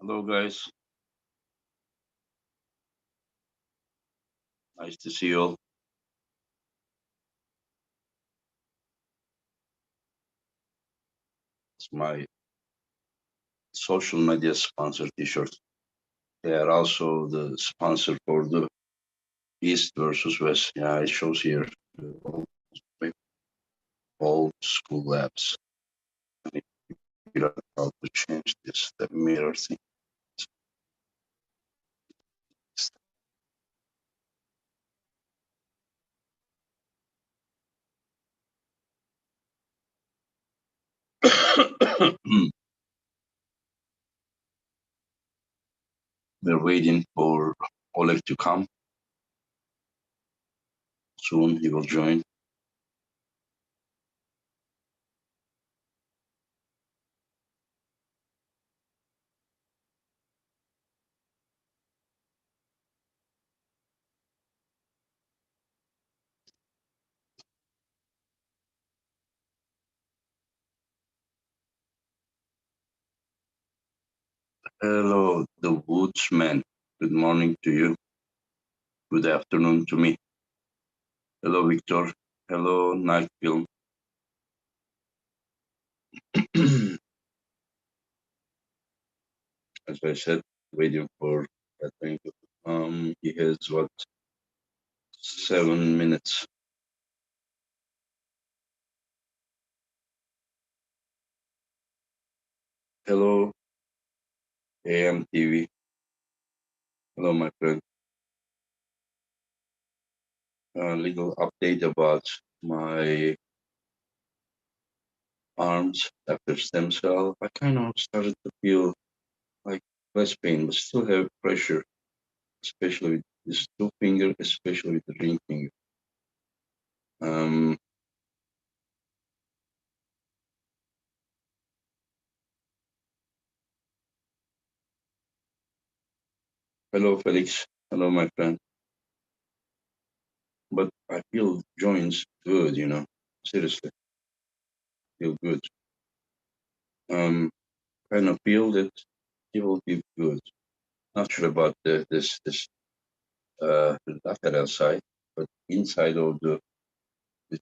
Hello, guys. Nice to see you all. It's my social media sponsor t-shirts. They are also the sponsor for the East versus West. Yeah, it shows here all school labs. I need to figure out how to change this, the mirror thing. We're waiting for Oleg to come. Soon he will join. Hello, the Woodsman. Good morning to you. Good afternoon to me. Hello, Victor. Hello, Night Film. As I said, waiting for Petrenko. He has what, 7 minutes. Hello, AMTV. Hello, my friend. Little update about my arms after stem cell. I kind of started to feel like less pain, but still have pressure, especially with this two finger, especially with the ring finger. Um, Hello, Felix. Hello, my friend. But I feel joints good, seriously, feel good. Kind of feel that it will be good. Not sure about the lateral side, but inside of the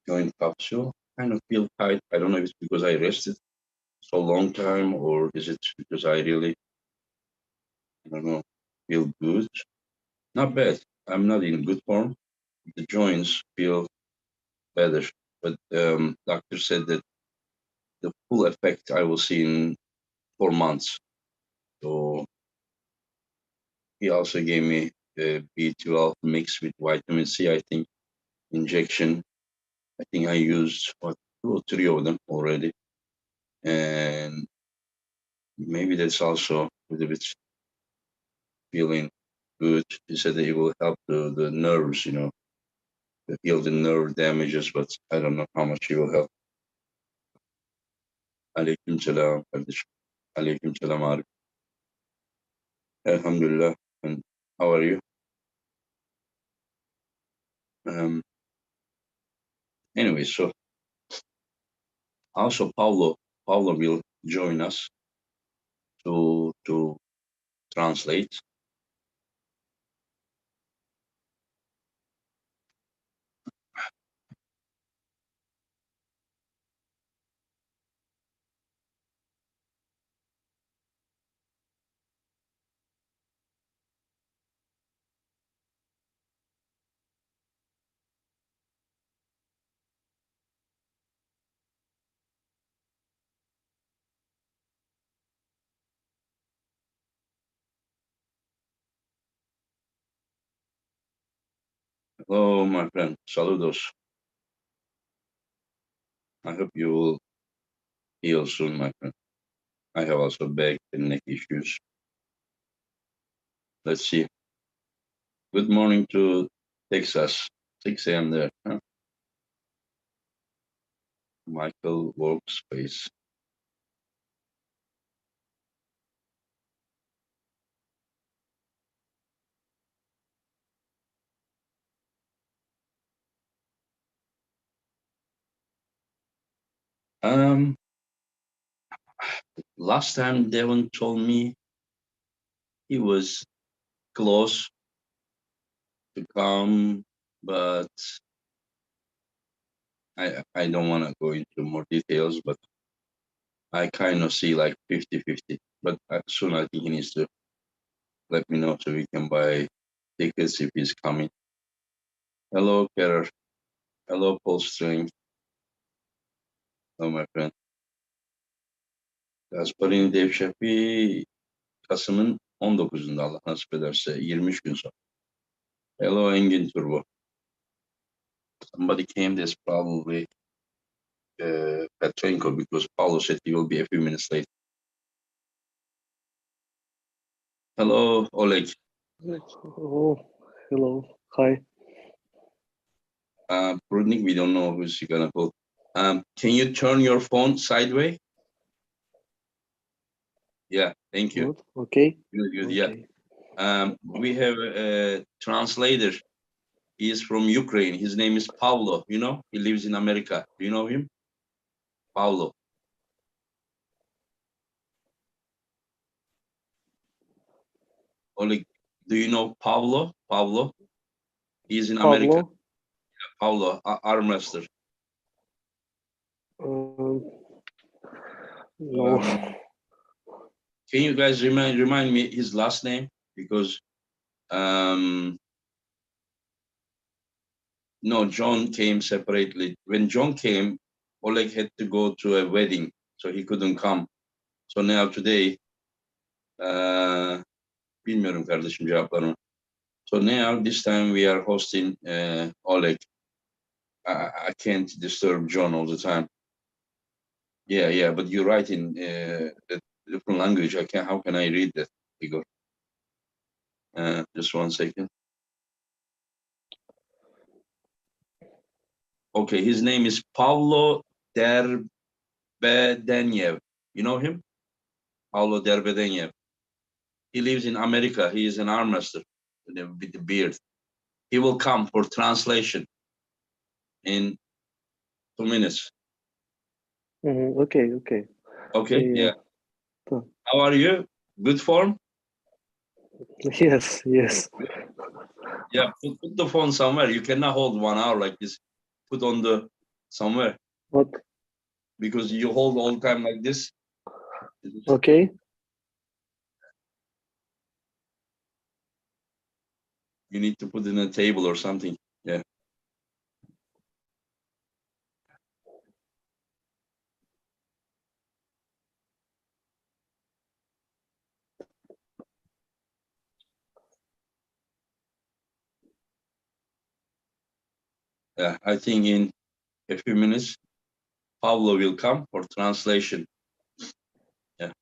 joint capsule, kind of feel tight. I don't know if it's because I rested so long time or is it because I really, I don't know, feel good. Not bad. I'm not in good form. The joints feel better, but doctor said that the full effect I will see in 4 months. So he also gave me B12 mixed with vitamin C. I think injection. I think I used what, 2 or 3 of them already, and maybe that's also a little bit feeling good. He said that it will help the nerves, to heal the nerve damages, but I don't know how much it will help. Aleyküm selam kardeşim. Aleyküm selam Arif. Elhamdülillah. And how are you? Um, anyway, so also Paulo will join us to translate. Hello, my friend. Saludos. I hope you will heal soon, my friend. I have also back and neck issues. Let's see. Good morning to Texas. 6 a.m. there. Huh? Michael Workspace. Um, Last time Devon told me he was close to come, but I don't want to go into more details, but I kind of see like 50-50. But soon I think he needs to let me know so we can buy tickets if he's coming. Hello, Kerer. Hello, Paul String. Hello, my friend. Gasparini Dev Chaffee Kasım'ın 19'unda Allah nasip ederse 23 gün sonra. Hello, Engin Turbo. Somebody came, there's probably Petrenko, because Paulo said he will be a few minutes late. Hello, Oleg. Oh, hello. Hi. Prunik, we don't know who's gonna call. Can you turn your phone sideways? Yeah, thank you. Good. Okay. Good, Okay. yeah. We have a translator. He is from Ukraine. His name is Paulo. You know, he lives in America. Do you know him? Paulo. Oleg, do you know Paulo? Paulo? He's in America. Pablo. Paulo, arm wrestler. No. Can you guys remind me his last name? Because no, John came separately. When John came, Oleg had to go to a wedding, so he couldn't come. So now today, bilmiyorum kardeşim cevaplarını. So now this time we are hosting Oleg. I can't disturb John all the time. Yeah, but you write in a different language. How can I read that, Igor? Just 1 second. Okay, his name is Pavlo Derbedenyev. You know him? Pavlo Derbedenyev. He lives in America. He is an arm wrestler with the beard. He will come for translation in 2 minutes. Okay. Okay, yeah. Yeah. How are you? Good form? Yes. Yeah, put the phone somewhere. You cannot hold 1 hour like this. Put on the somewhere. What? Because you hold all the time like this. Okay. You need to put it in a table or something. Yeah. Yeah, I think in a few minutes, Pablo will come for translation. Yeah.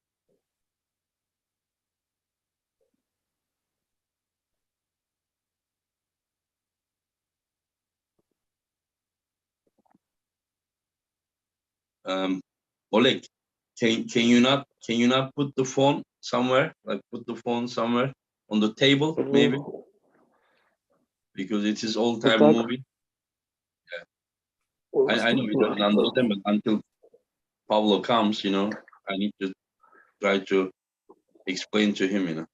Oleg, can you not put the phone somewhere? Like put the phone somewhere on the table, maybe, because it is all time Так. moving. Yeah. I know he doesn't understand, but until Pablo comes, I need to try to explain to him,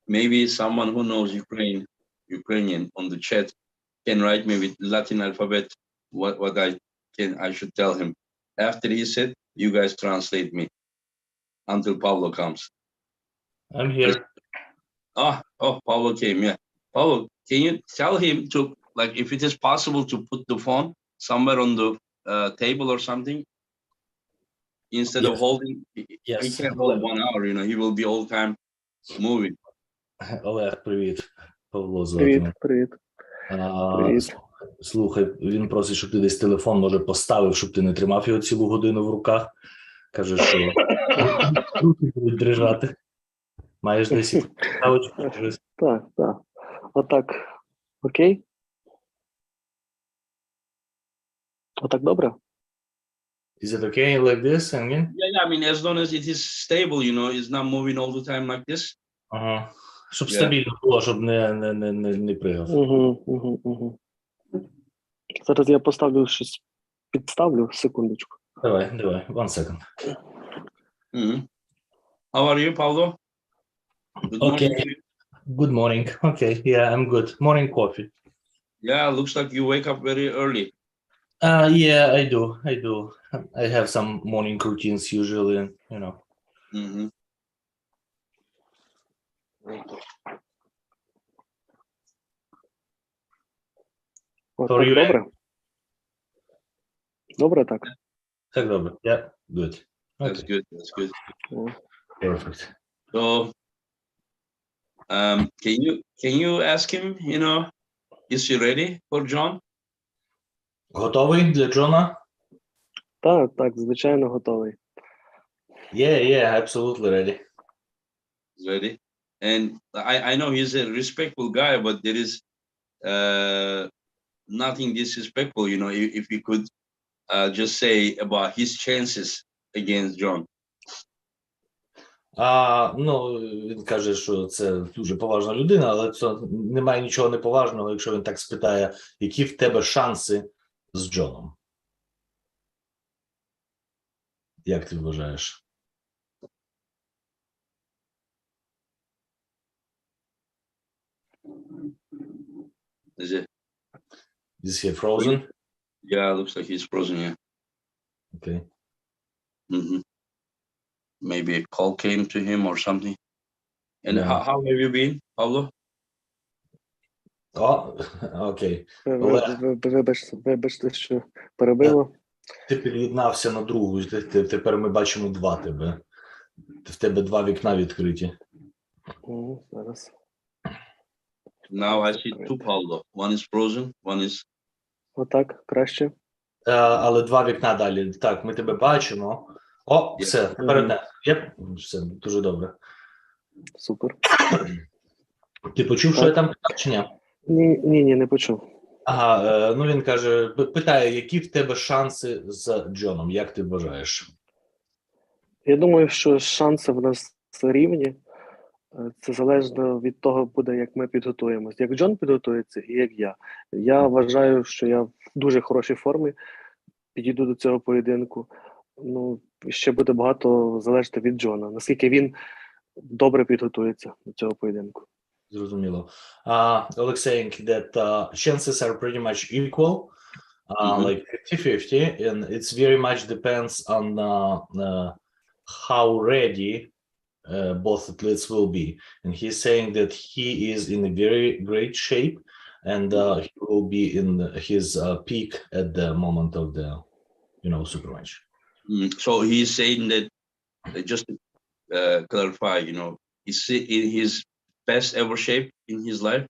Maybe someone who knows Ukrainian on the chat can write me with Latin alphabet what I should tell him. After he said, you guys translate me until Pablo comes. I'm here. Pablo came, yeah. Pablo, can you tell him to, like, if it is possible to put the phone somewhere on the table or something, instead of holding, Yes. he can't hold 1 hour, he will be all time moving. Олег, привіт. Павло звати мене. Привіт. Слухай, він просить, щоб ти десь телефон, може, поставив, щоб ти не тримав його цілу годину в руках. Каже, що руки будуть дрижати. Маєш десь ставочку? Так. Отак. Окей? Отак добре? Is it okay like this, Engin? Yeah, I mean, as long as it is stable, it's not moving all the time like this. Ага. Щоб Yeah. стабільно було, щоб не пригав. Угу. Зараз я поставлю щось, підставлю, секундочку. Давай, 1 second. Mhm. How are you, Pablo? Good Okay. morning to you. Good morning. Okay, yeah, I'm good. Morning coffee. Yeah, looks like you wake up very early. Yeah, I do. I have some morning routines usually, Mhm. О, For так, you, добре? Добре так? Так, добре. Yeah, good. That's Okay, good. That's good. О. perfect. So, can you ask him? Is he ready for John? Готовий для Джона? Так, звичайно, готовий. Yeah, absolutely ready. He's ready. And I know he's a respectful guy, but there is nothing disrespectful. If you could just say about his chances against John. Ну, він каже, що це дуже поважна людина, але це немає нічого неповажного, якщо він так спитає, які в тебе шанси з Джоном? Як ти вважаєш? Is it? Is he frozen? Yeah, looks like he's frozen. Yeah. Okay. Mm-hmm. Maybe a call came to him or something. And Yeah. how have you been, Pablo? О, окей. Олег, Вибачте, що перебило. ти під'єднався на другу, тепер ми бачимо 2 тебе. В тебе 2 вікна відкриті. Зараз. Now I see two Pablo. One is frozen, one is... Отак, краще. Але 2 вікна далі. Так, ми тебе бачимо. О, все, тепер одне. Все, дуже добре. Супер. Ти почув, що я там питав, чи ні? Ні, не почув. Ага, ну він каже, питає, які в тебе шанси з Джоном, як ти вважаєш? Я думаю, що шанси в нас рівні. Це залежно від того буде, як ми підготуємось. Як Джон підготується і як я. Я вважаю, що я в дуже хорошій формі підійду до цього поєдинку. Ну, ще буде багато залежати від Джона. Наскільки він добре підготується до цього поєдинку. Зрозуміло. Oleg saying that chances are pretty much equal, like 50-50, and it's very much depends on how ready both athletes will be. And he's saying that he is in a very great shape, and he will be in his peak at the moment of the, super match. So he's saying that, just to clarify, is he in his best ever shape in his life?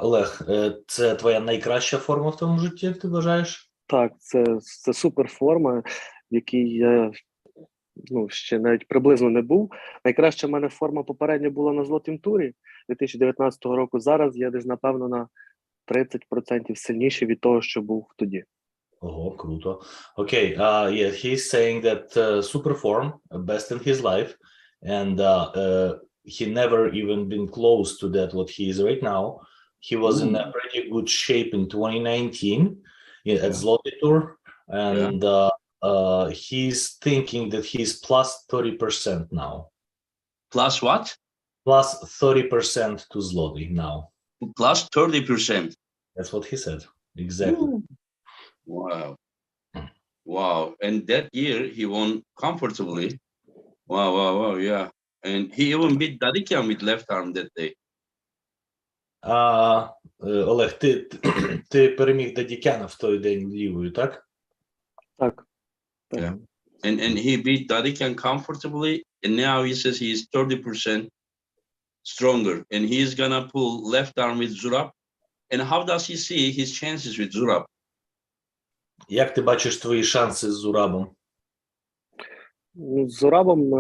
Олег, це твоя найкраща форма в твоєму житті, ти вважаєш? Так, це супер форма, в якій я ще навіть приблизно не був. Найкраща в мене форма попередня була на золотім турі 2019 року. Зараз я десь, напевно, на 30% сильніший від того, що був тоді. Ого, круто. Okay, yeah, he's saying that super form, best in his life, and he never even been close to that what he is right now. He was in a pretty good shape in 2019 at Zloty Tour, and he's thinking that he's plus 30% now. Plus what? Plus 30% to Zloty now. Plus 30%. That's what he said. Exactly. Wow. And that year he won comfortably. Wow, yeah. And he even beat Dadikian with left arm that day. Олег, ти переміг Дадікяна в той день лівою, так? Так. Yeah. And he beat Dadikian comfortably, and now he says he is 30% stronger, and he's gonna pull left arm with Zurab. And how does he see his chances with Zurab? Як ти бачиш твої шанси з Зурабом? З Зурабом,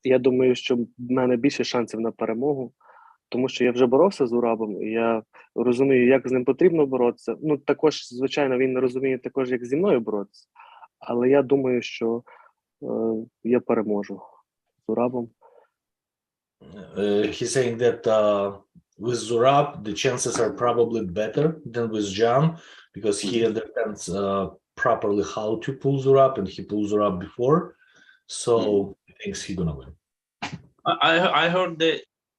я думаю, що в мене більше шансів на перемогу, тому що я вже боровся з Зурабом, і я розумію, як з ним потрібно боротися. Ну, також, звичайно, він не розуміє також, як зі мною боротися. Але я думаю, що я переможу з Зурабом. He's saying that with Zurab, the chances are probably better than with John because he understands properly how to pull Zurab, and he pulled Zurab before, so he thinks he's gonna win. I heard that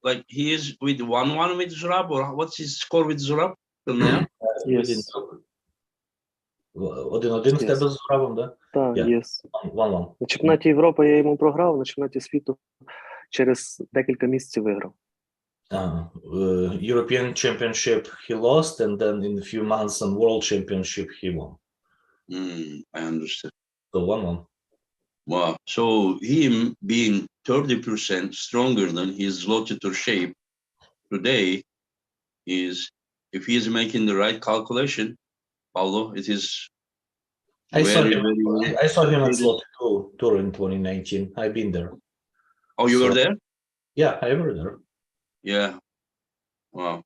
like he is with 1-1 with Zurab, or what's his score with Zurab till now? Yes. 1-1 в тебе з Зурабом, да? Так, Yeah. yes. 1-1. На чемпіонаті Європи я йому програв, на чемпіонаті світу через декілька місяців виграв. European Championship he lost, and then in a few months on World Championship he won. I understand. So 1-1. Wow. So him being 30% stronger than his Lotitor shape today is, if he is making the right calculation, Paulo, it is I saw him at very- Slot Tour in 2019. I've been there. Oh, you So- were there? Yeah, I were there. Yeah. Wow.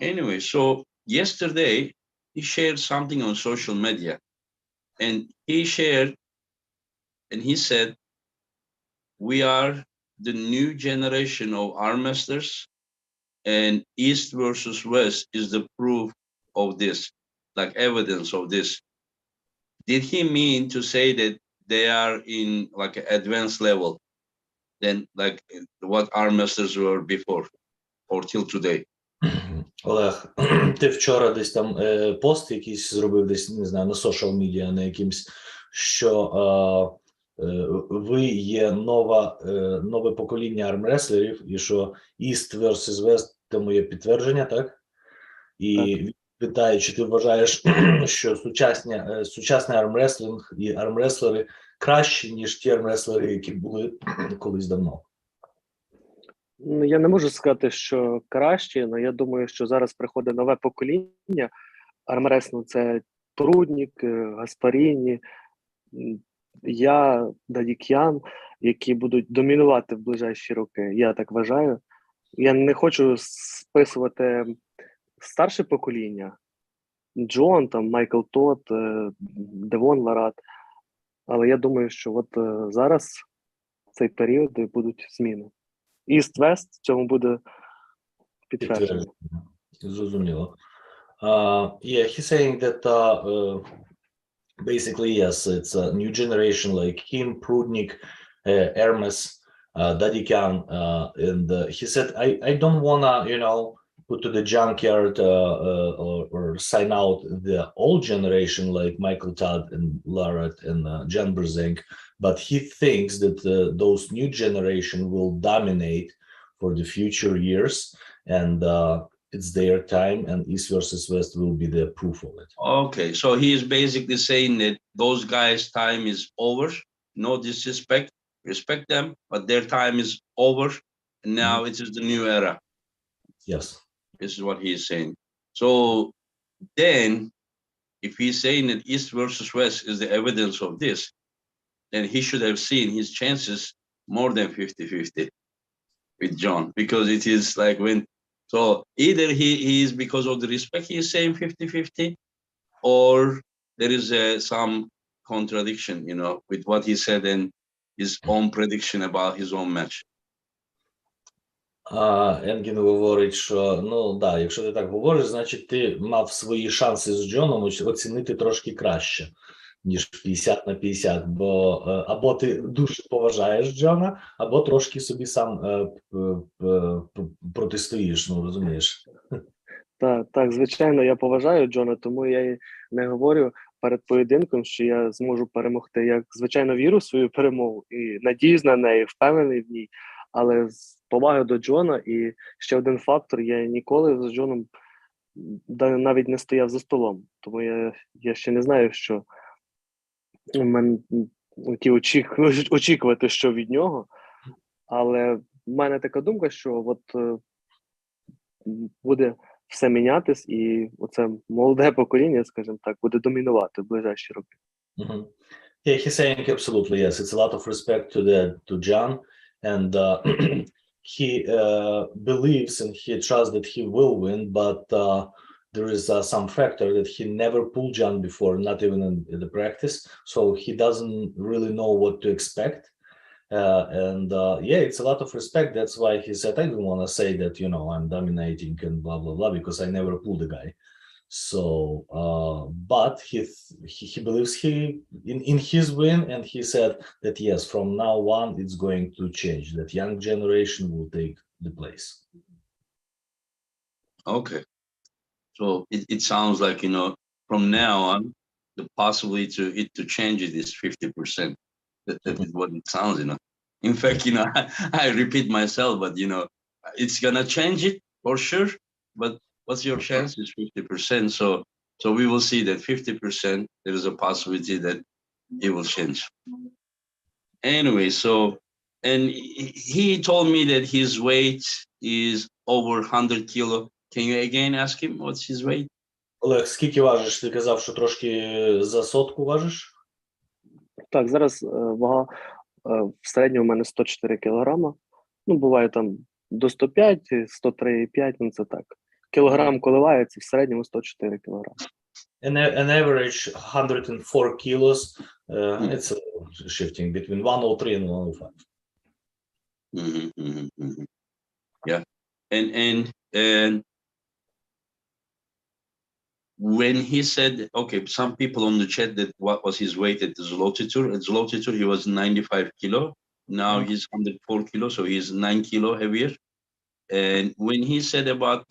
Anyway, so yesterday he shared something on social media, and he said, we are the new generation of arm wrestlers, and East versus West is the proof of this, like evidence of this. Did he mean to say that they are in like an advanced level than like what arm wrestlers were before or till today? Олег, ти вчора десь там пост якийсь зробив десь, не знаю, на social media, на якимсь, що ви є нове покоління армреслерів, і що East versus West – тому є підтвердження, так? І він питає, чи ти вважаєш, що сучасний армреслинг і армреслери кращі, ніж ті армреслери, які були колись давно? Ну, я не можу сказати, що краще, але я думаю, що зараз приходить нове покоління. Армреслинг – це Пруднік, Гаспаріні, я, Дадікян, які будуть домінувати в ближайші роки. Я так вважаю. Я не хочу списувати старше покоління. Джон, там, Майкл Тот, Девон Ларат. Але я думаю, що от зараз, в цей період, будуть зміни. East-West в цьому буде підтвердження. Зрозуміло. Yeah, he's saying that basically, yes, it's a new generation like him, Prudnik, Hermes, Dadikyan, and he said, I don't wanna, put to the junkyard or sign out the old generation like Michael Todd and Larat and Jan Brzenk, but he thinks that those new generation will dominate for the future years, and it's their time, and East versus West will be the proof of it. Okay, so he is basically saying that those guys' time is over. No disrespect, respect them, but their time is over, and now it is the new era. Yes. This is what he is saying. So then, if he's saying that East versus West is the evidence of this, then he should have seen his chances more than 50-50 with John, because it is like when, so either he is, because of the respect, he is saying 50-50, or there is some contradiction, with what he said and his own prediction about his own match. Енгін говорить, що, якщо ти так говориш, значить ти мав свої шанси з Джоном оцінити трошки краще, ніж 50-50, бо або ти дуже поважаєш Джона, або трошки собі сам протистоїш, розумієш? Так, звичайно, я поважаю Джона, тому я і не говорю перед поєдинком, що я зможу перемогти. Я, звичайно, вірю в свою перемогу і надіюсь на неї, впевнений в ній, але з поваги до Джона і ще один фактор, я ніколи з Джоном навіть не стояв за столом, тому я ще не знаю, що в мене очікувати, що від нього, але в мене така думка, що от буде все мінятись, і оце молоде покоління, скажімо так, буде домінувати в ближайші роки. Yeah, he's saying absolutely yes. It's a lot of respect to John, and he believes and he trusts that he will win, but there is some factor that he never pulled John before, not even in the practice, so he doesn't really know what to expect. Yeah, it's a lot of respect. That's why he said, I don't want to say that, you know, I'm dominating and blah blah blah, because I never pulled the guy. So but he believes in his win, and he said that yes, from now on it's going to change, that young generation will take the place. Okay, so it sounds like, you know, from now on the possibility to change it is 50%. That is what it sounds, you know. In fact, you know, I repeat myself, but you know, it's gonna change it for sure. But what's your chance is 50%. So we will see that 50%. There is a possibility that it will change. Anyway, so and he told me that his weight is over 100 kilo. Can you again ask him what's his weight? Олег, скільки важиш? Ти казав, що трошки за сотку важиш? Так, зараз вага в середньому у мене 104 кілограма. Ну, буває там до 105, 103,5, ну це так. Кілограм коливається, в середньому 104 кілограми. An average 104 kilos, it's shifting between 103 and 105. Yeah, and when he said, okay, some people on the chat that what was his weight at the Zloty Tour, he was 95 kilo. Now he's 104 kilo, so he's 9 kilo heavier. And when he said about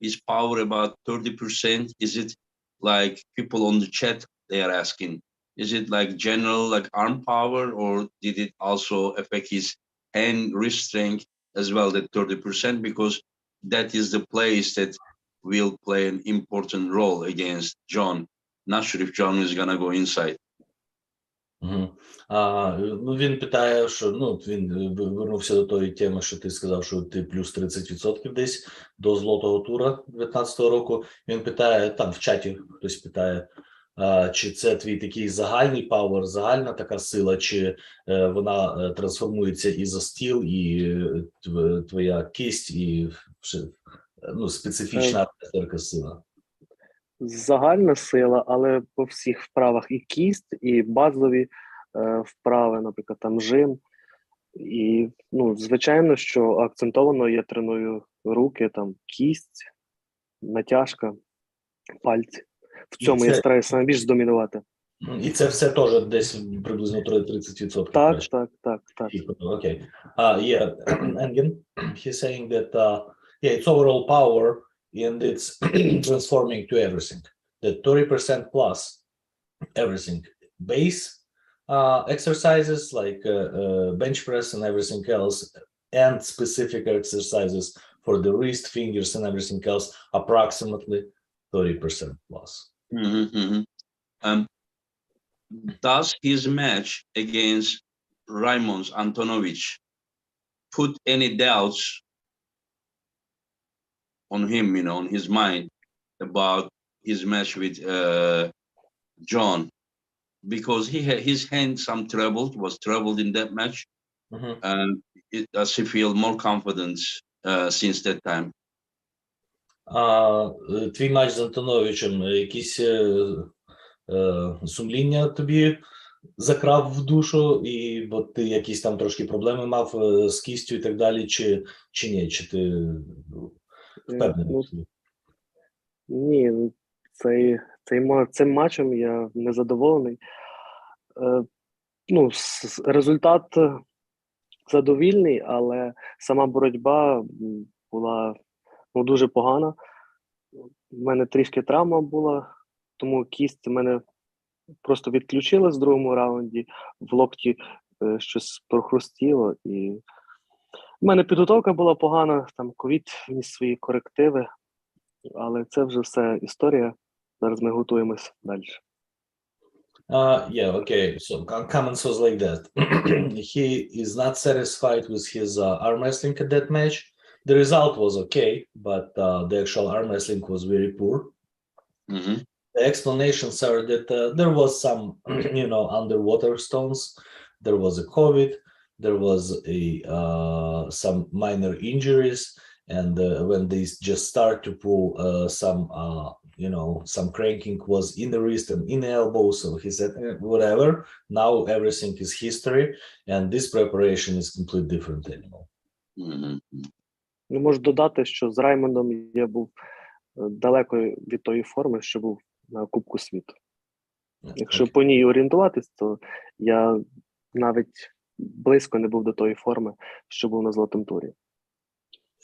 his power about 30%, is it like people on the chat, they are asking, is it like general like arm power, or did it also affect his hand wrist strength as well, that 30%? Because that is the place that will play an important role against John. Not sure if John is gonna go inside. Ну, він питає, що він вернувся до тої теми, що ти сказав, що ти плюс 30% десь до золотого тура 19-го року. Він питає, там в чаті хтось питає, чи це твій такий загальний пауер, загальна така сила, чи вона трансформується і за стіл, і твоя кисть, і специфічна така сила. Загальна сила, але по всіх вправах і кість, і базові вправи, наприклад, там жим. І, звичайно, що акцентовано я треную руки, там кість, натяжка, пальці. В цьому я стараюся найбільш здомінувати. І це все теж десь приблизно 30%. Так. Okay. Yeah, and he's saying that it's overall power, and it's transforming to everything. That 30% plus everything. Base exercises like bench press and everything else, and specific exercises for the wrist, fingers, and everything else, approximately 30% plus. Does his match against Raymond Antonovich put any doubts on him, on his mind about his match with John? Because his hand was troubled in that match, and does he feel more confidence since that time? Твій матч з Антоновичем, якісь сумління тобі закрав в душу, і бо ти якісь там трошки проблеми мав з кістю і так далі, чи ні? Чи ти впевнений? Ні, цим матчем я незадоволений. Результат задовільний, але сама боротьба була дуже погана. У мене трішки травма була, тому кість мене просто відключила з другому раунді, в локті щось прохрустіло. І в мене підготовка була погана, там ковід вніс свої корективи, але це вже все історія. Зараз ми готуємось далі. Yeah, okay. So comments was like that. He is not satisfied with his arm wrestling at that match. The result was okay, but the actual arm wrestling was very poor. The explanations are that there was some, underwater stones. There was a COVID. There was some minor injuries, and when they just start to pull some cranking was in the wrist and in the elbow, so he said, whatever, now everything is history, and this preparation is completely different anymore. Не можу додати, що з Раймондом я був далеко від тої форми, що був на Кубку світу. Якщо по ній орієнтуватись, то я навіть близько не був до тої форми, що був на золотому турі.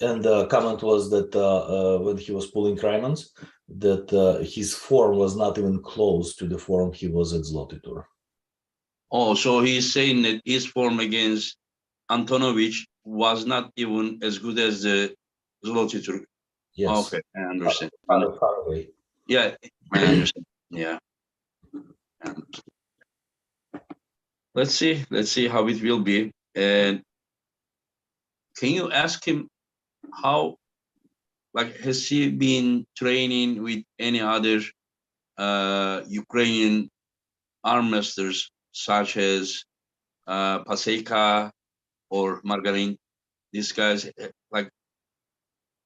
And the comment was that when he was pulling Raymonds, that his form was not even close to the form he was at Zloty Tour. Oh, so he's saying that his form against Antonovic was not even as good as the Zloty Tour. Yes. Okay, I understand. Far away. Yeah, I understand. Yeah. Let's see how it will be. And can you ask him how, like, has he been training with any other Ukrainian arm masters such as Paseka or Margarin? These guys, like,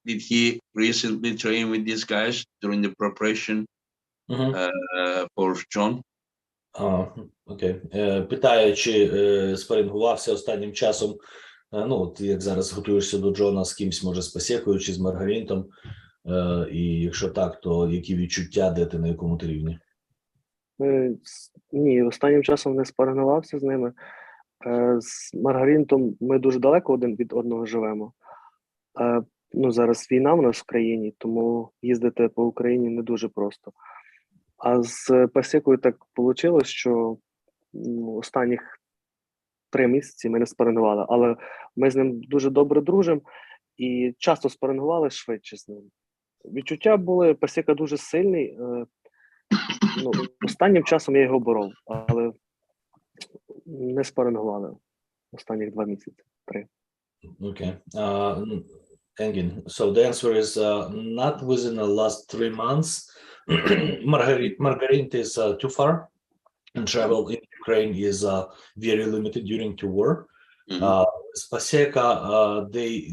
did he recently train with these guys during the preparation for John? Окей. Питає, чи спарингувався останнім часом, от як зараз готуєшся до Джона з кимсь, може, з Пасєкою чи з Маргарінтом, і якщо так, то які відчуття, де ти, на якому ти рівні? Ні, останнім часом не спарингувався з ними. З Маргарінтом ми дуже далеко один від одного живемо. Зараз війна в нас в країні, тому їздити по Україні не дуже просто. А з Пасєкою так вийшло, що останніх 3 місяці ми не спарингували, але ми з ним дуже добре дружимо і часто спарингували швидше з ним. Відчуття були, Пасєка дуже сильний, останнім часом я його боров, але не спарингували останніх 2 місяці, 3. Okay. Engin, so the answer is not within the last 3 months. Margarit is too far, and travel in Ukraine is very limited during the war. Paseka,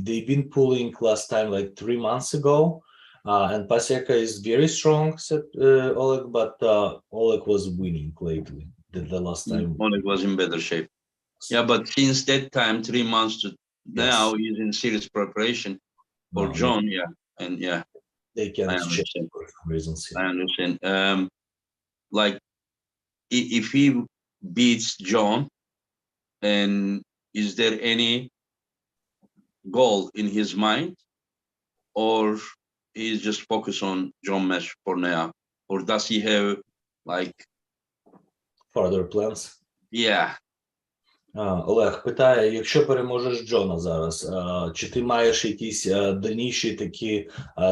they've been pulling last time like 3 months ago, and Paseka is very strong, said Oleg, but Oleg was winning lately. The last time Oleg was in better shape. Yeah, but since that time, 3 months to now, he's in serious preparation for John. Yeah, and yeah, they can't check for some reasons. I understand. Like, if he beats John, and is there any goal in his mind, or he's just focused on John match for now, or does he have like further plans? Yeah. Олег питає, якщо переможеш Джона зараз, чи ти маєш якісь дальніші такі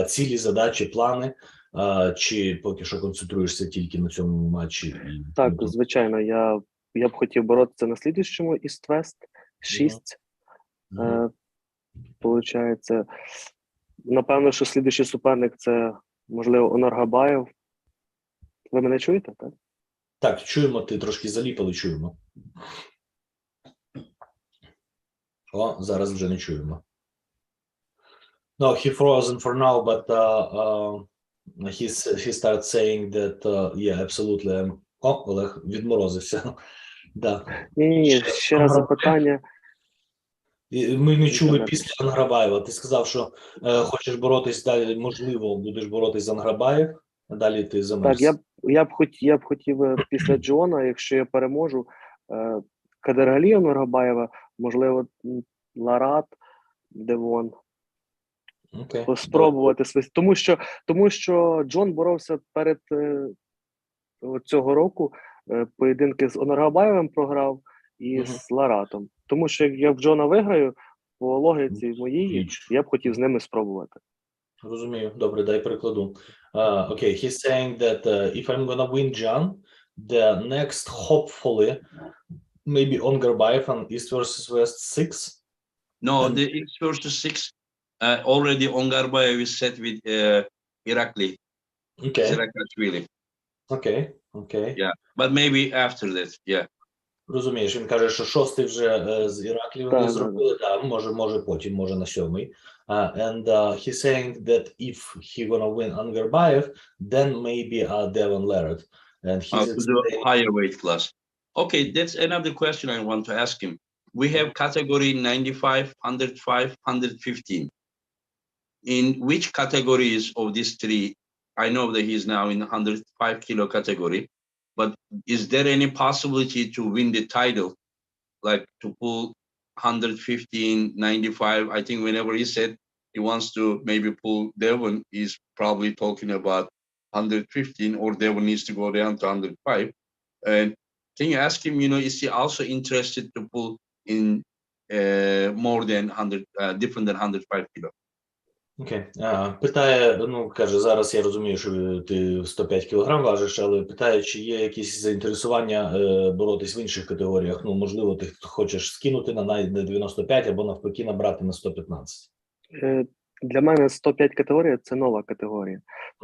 цілі, задачі, плани, чи поки що концентруєшся тільки на цьому матчі? Так, звичайно, я б хотів боротися на слідуючому East West 6. Получається, напевно, що слідуючий суперник це, можливо, Онор Габаєв. Ви мене чуєте, так? Так, чуємо, ти трошки заліп, але чуємо. О, зараз вже не чуємо. No, he frozen for now, but he started saying that, yeah, absolutely. Олег відморозився. Да. Ні, ще раз запитання. Ми не чули після Анграбаєва. Ти сказав, що хочеш боротись далі, можливо, будеш боротись за Анграбаєв, а далі ти замерз. Так, я б хотів після Джона, якщо я переможу, Кадергалія Нургабаєва, можливо, Ларат, Девон. Спробувати свої. Тому що Джон боровся перед цього року, поєдинки з Оноргабаєвим програв і з Ларатом. Тому що як я в Джона виграю, по логіці моїй, я б хотів з ними спробувати. Розумію. Добре, дай прикладу. Okay, he's saying that if I'm gonna win John, the next, hopefully, maybe on Garbayev and East versus West 6? No, the East versus 6, already on Garbayev is set with Irakli. Okay. Zirakashvili. Okay. Yeah, but maybe after that, yeah. Розумієш, він каже, що шостий вже з Іраклі вони Так, зробили, може потім, може на сьомий. And he's saying that if he gonna win Angerbayev, then maybe Devon Larratt. And he's To the higher weight class. Okay, that's another question I want to ask him. We have category 95, 105, 115. In which categories of these three? I know that he's now in 105 kilo category, but is there any possibility to win the title, like to pull 115, 95? I think whenever he said he wants to maybe pull Devon, he's probably talking about 115, or Devon needs to go down to 105. And can you ask him, is he also interested to pull in more than 100, different than 105 kilo? Окей. Питає, каже, зараз я розумію, що ти 105 кілограм важиш, але питає, чи є якісь заінтересування боротись в інших категоріях. Можливо, ти хочеш скинути на 95 або навпаки набрати на 115. Для мене 105 категорія – це нова категорія.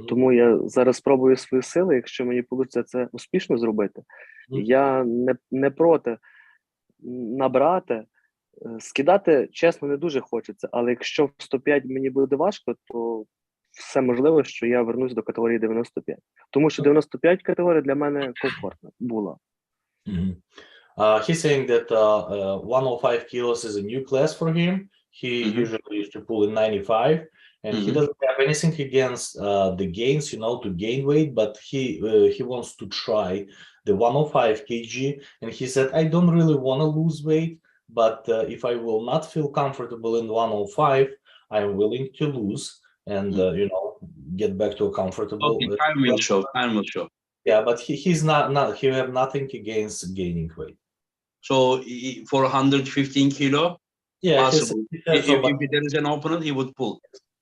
Тому я зараз спробую свої сили, якщо мені вийде це успішно зробити. Я не проти набрати. Скидати, чесно, не дуже хочеться, але якщо в 105 мені буде важко, то все можливо, що я вернусь до категорії 95. Тому що 95 категорія для мене комфортна була. He's saying that 105 kilos is a new class for him. He usually used to pull in 95, and he doesn't have anything against the gains, to gain weight, but he wants to try the 105 kg, and he said, I don't really want to lose weight, but if I will not feel comfortable in 105, I'm willing to lose and get back to a comfortable. Okay, time will show. Time will show. Yeah, but he's not. He have nothing against gaining weight. So for 115 kilo, yeah, possible. If there is an opponent, he would pull.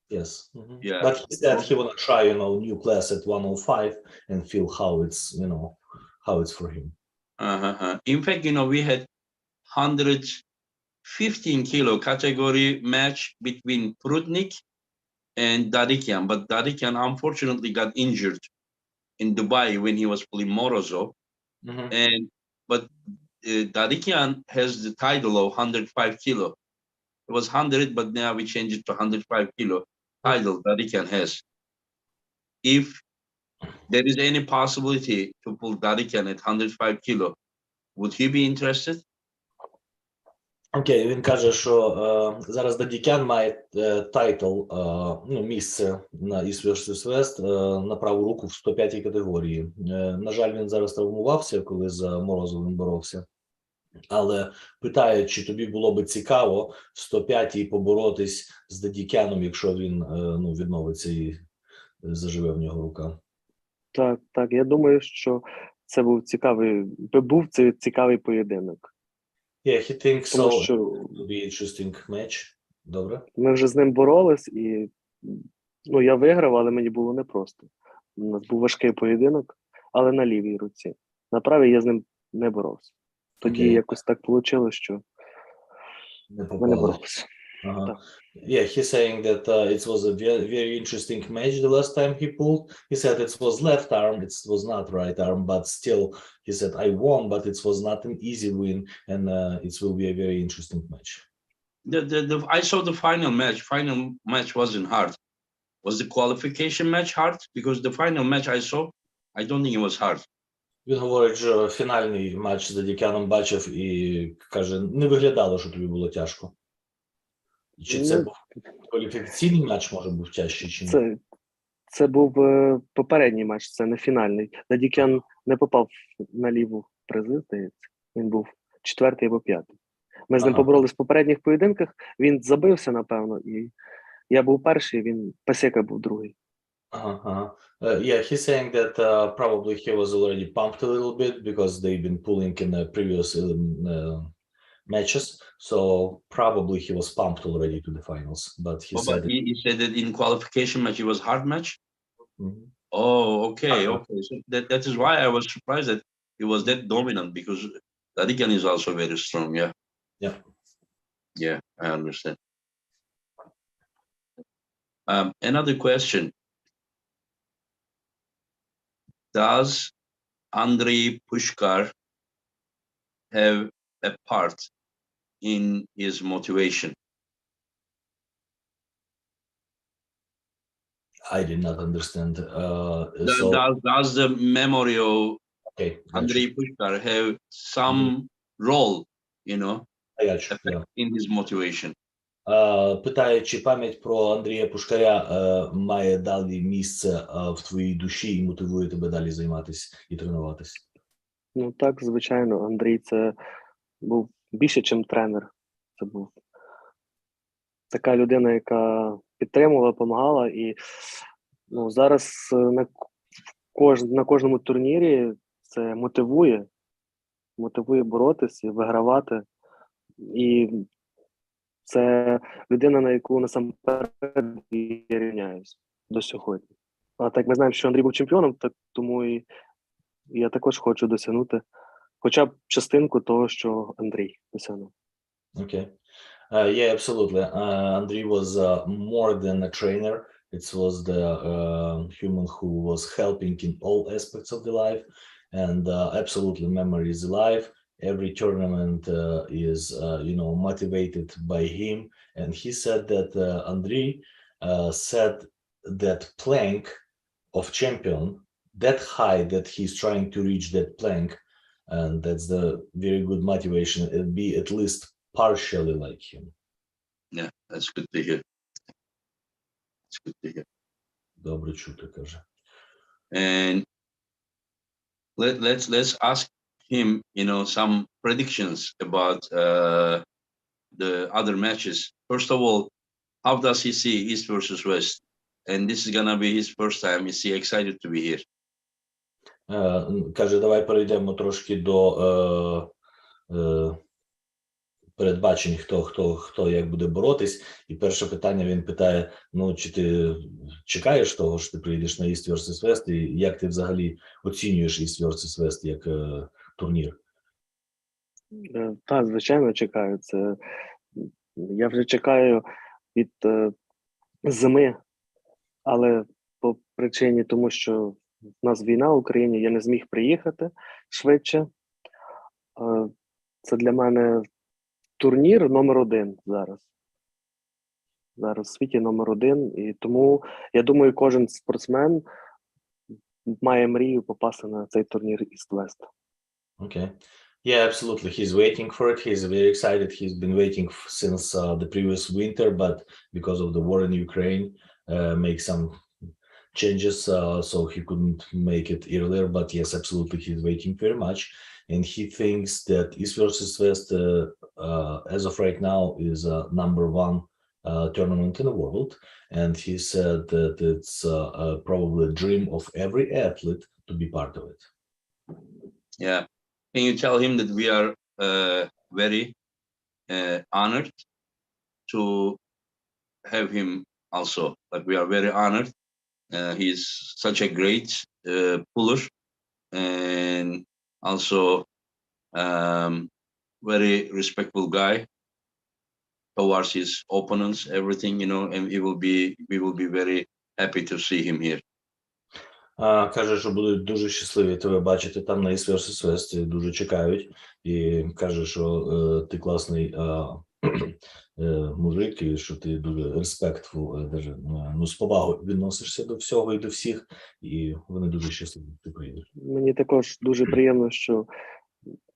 Yes. Yeah. But he said he want to try, new class at 105 and feel how it's, how it's for him. In fact, we had 115 kilo category match between Prunik and Dadikian, but Dadikian unfortunately got injured in Dubai when he was pulling Morozov. But Dadikian has the title of 105 kilo. It was 100, but now we changed it to 105 kilo title Dadikian has. If there is any possibility to pull Dadikian at 105 kilo, would he be interested? Окей, він каже, що зараз Дадікян має тайтл, місце на East vs. West на праву руку в 105-й категорії. На жаль, він зараз травмувався, коли з Морозовим боровся. Але питає, чи тобі було би цікаво в 105-й поборотись з Дадікяном, якщо він відновиться і заживе в нього рука. Так, я думаю, що це був цікавий поєдинок. Yeah, he thinks so. It will be interesting match. Добре. Ми вже з ним боролись, і я виграв, але мені було непросто. У нас був важкий поєдинок, але на лівій руці. На правій я з ним не боровся. Тоді якось так вийшло, що ми не боролися. Yeah, he's saying that it was a very, very interesting match the last time he pulled. He said it was left arm, it was not right arm, but still, he said, I won, but it was not an easy win, and it will be a very interesting match. I saw the final match. Final match wasn't hard. Was the qualification match hard? Because the final match I saw, I don't think it was hard. Він говорить, що фінальний матч з Дадікяном бачив і каже, не виглядало, що тобі було тяжко. Чи це був кваліфікаційний матч, може, був тяжчий, чи ні? Це був попередній матч, це не фінальний. Дадікян не попав на ліву призи, здається. Він був 4-й або 5-й. Ми з ним поборолись в попередніх поєдинках, він забився, напевно, і я був перший, він Пасека був другий. Yeah, he's saying that probably he was already pumped a little bit because they've been pulling in the previous matches, so probably he was pumped already to the finals. But he said he said that in qualification match it was hard match. Oh, okay. So that is why I was surprised that he was that dominant, because Dadikian is also very strong. Yeah, I understand. Another question. Does Andrei Pushkar have a part in his motivation? I did not understand. Does the memory of Okay, gotcha. Andrei Pushkar have some role, I got you, yeah. in his motivation? Питає, чи пам'ять про Андрія Пушкаря має далі місце в твоїй душі і мотивує тебе далі займатися і тренуватися? Ну так, звичайно, Андрій це був більше, ніж тренер. Це був така людина, яка підтримувала, допомагала. І зараз на кожному турнірі це мотивує боротися і вигравати. І це людина, на яку насамперед я рівняюсь до сьогодні. А так ми знаємо, що Андрій був чемпіоном, так тому і я також хочу досягнути хоча б частинку того, що Андрій досягнув. Okay. Yeah, absolutely. Andrei was more than a trainer. It was the human who was helping in all aspects of the life, and absolutely memory is alive. Every tournament is, motivated by him. And he said that Andrei set that plank of champion that high that he's trying to reach that plank, and that's the very good motivation. It'd be at least partially like him. Yeah, that's good to hear. It's good to hear. Добре чути, каже. And let's ask him, some predictions about the other matches. First of all, how does he see East versus West? And this is gonna be his first time. Is he excited to be here? Каже, давай перейдемо трошки до передбачень, хто як буде боротись. І перше питання він питає, чи ти чекаєш того, що ти приїдеш на East vs West, і як ти взагалі оцінюєш East vs West як турнір? Так, звичайно, чекаю. Це я вже чекаю від зими, але по причині тому, що в нас війна в Україні, я не зміг приїхати швидше. Це для мене турнір номер 1 зараз. Зараз в світі номер 1. І тому, я думаю, кожен спортсмен має мрію попасти на цей турнір East-West. Okay. Yeah, absolutely. He's waiting for it. He's very excited. He's been waiting since the previous winter, but because of the war in Ukraine, make some changes, so he couldn't make it earlier. But yes, absolutely, he's waiting very much, and he thinks that East versus West, as of right now, is number 1 tournament in the world, and he said that it's probably a dream of every athlete to be part of it. Yeah. Can you tell him that we are very honored to have him also? Like, we are very honored. He's such a great puller, and also very respectful guy towards his opponents, everything, and we will be very happy to see him here. Каже, що будуть дуже щасливі тебе бачити там на East vs West, дуже чекають. І каже, що ти класний мужик, і що ти дуже респектфул, з повагою відносишся до всього і до всіх, і вони дуже щасливі, що ти приїдеш. Мені також дуже приємно, що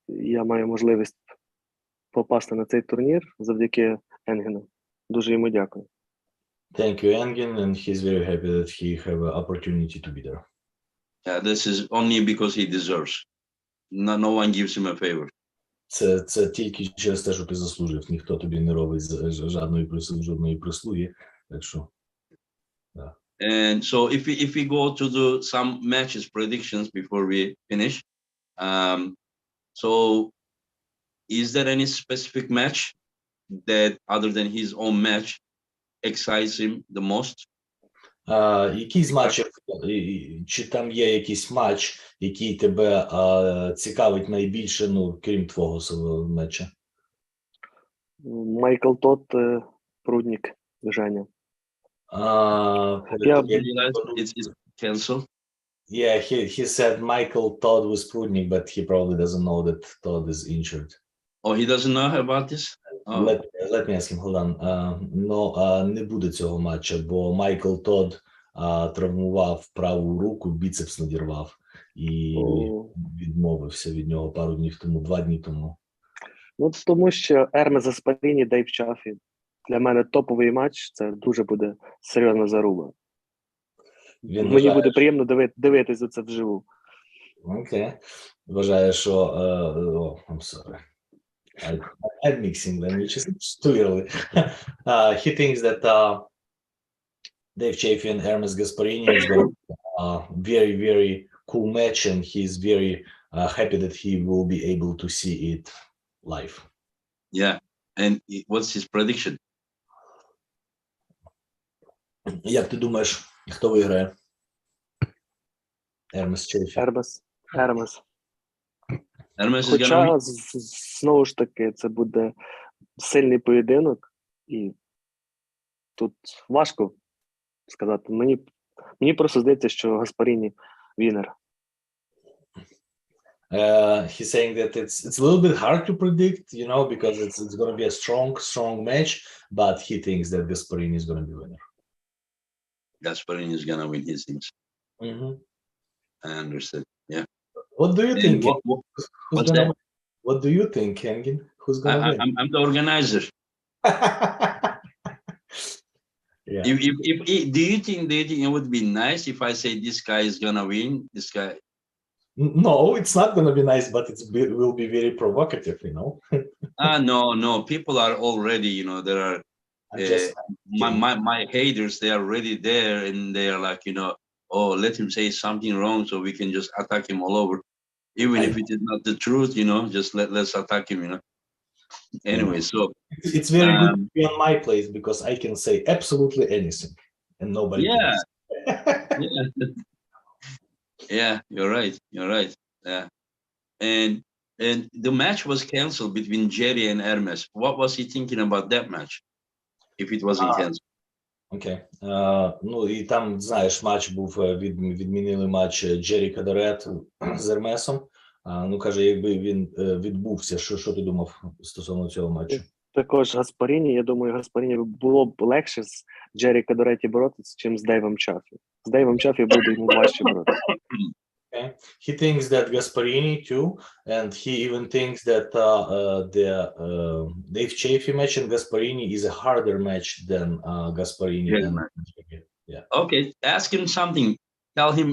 я маю можливість попасти на цей турнір завдяки Енгену. Дуже йому дякую. Thank you, Engin, and he's very happy that he have an opportunity to be there. Yeah, this is only because he deserves. No one gives him a favor. Це тільки через те, що ти заслужив. Ніхто тобі не робить жодної прислуги. Так що, да. And so if we go to do some matches predictions before we finish, so is there any specific match that, other than his own match, excites him the most? Який з матчів, чи там є якийсь матч, який тебе цікавить найбільше, крім твого свого матча? Майкл Тот, Прудник, Женя. It's canceled. Yeah, he said Michael Todd was Prunik, but he probably doesn't know that Todd is injured. Oh, he doesn't know about this? Oh. Let me ask him, hold on. Не буде цього матча, бо Майкл Тодд травмував праву руку, біцепс надірвав і відмовився від нього пару днів тому, 2 дні тому. Ну, тому що Ермес Гаспаріні, Дейв Chaffee. Для мене топовий матч, це дуже буде серйозна заруба. Мені буде приємно дивитися це вживу. Окей. Вважає, що... I'm sorry. I'm mixing languages. It's too early. He thinks that Dave Chaffee and Hermes Gasparini is going to be a very, very cool match, and he's very happy that he will be able to see it live. Yeah. And what's his prediction? Як ти думаєш, хто виграє? Hermes Chaffee. Hermes. Хоча, знову ж таки, це буде сильний поєдинок, і тут важко сказати. Мені просто здається, що Гаспаріні вінер. He's saying that it's a little bit hard to predict, you know, because it's going to be a strong match, but he thinks that Gasparini is going to be winner. Gasparini is going to win, he thinks. Mm-hmm. I understand, yeah. What do you think? What do you think, Engin? Who's going to win? I'm the organizer. Yeah. Do you think it would be nice if I say this guy is going to win? This guy? No, it's not going to be nice, but it will be very provocative, you know. No. People are already, you know, there are my haters. They are already there, and they are like, you know, oh, let him say something wrong so we can just attack him all over. Even if it is not the truth, you know, just let's attack him, you know. Anyway, so it's very good to be on my place because I can say absolutely anything and nobody cares. Yeah, you're right. Yeah. And the match was canceled between Jerry and Hermes. What was he thinking about that match if it wasn't canceled? Окей. Ну, і там, знаєш, матч був, відмінили матч Джері Кадорет з Ермесом. Ну, каже, якби він відбувся, що ти думав стосовно цього матчу? Також Гаспаріні, я думаю, Гаспаріні було б легше з Джері Кадореті боротися, чим з Дейвом Chaffee. З Дейвом Chaffee буде йому важче боротися. Okay. He thinks that Gasparini too, and he even thinks that the Dave Chaffee match and Gasparini is a harder match than Gasparini and yeah. Okay, ask him something. Tell him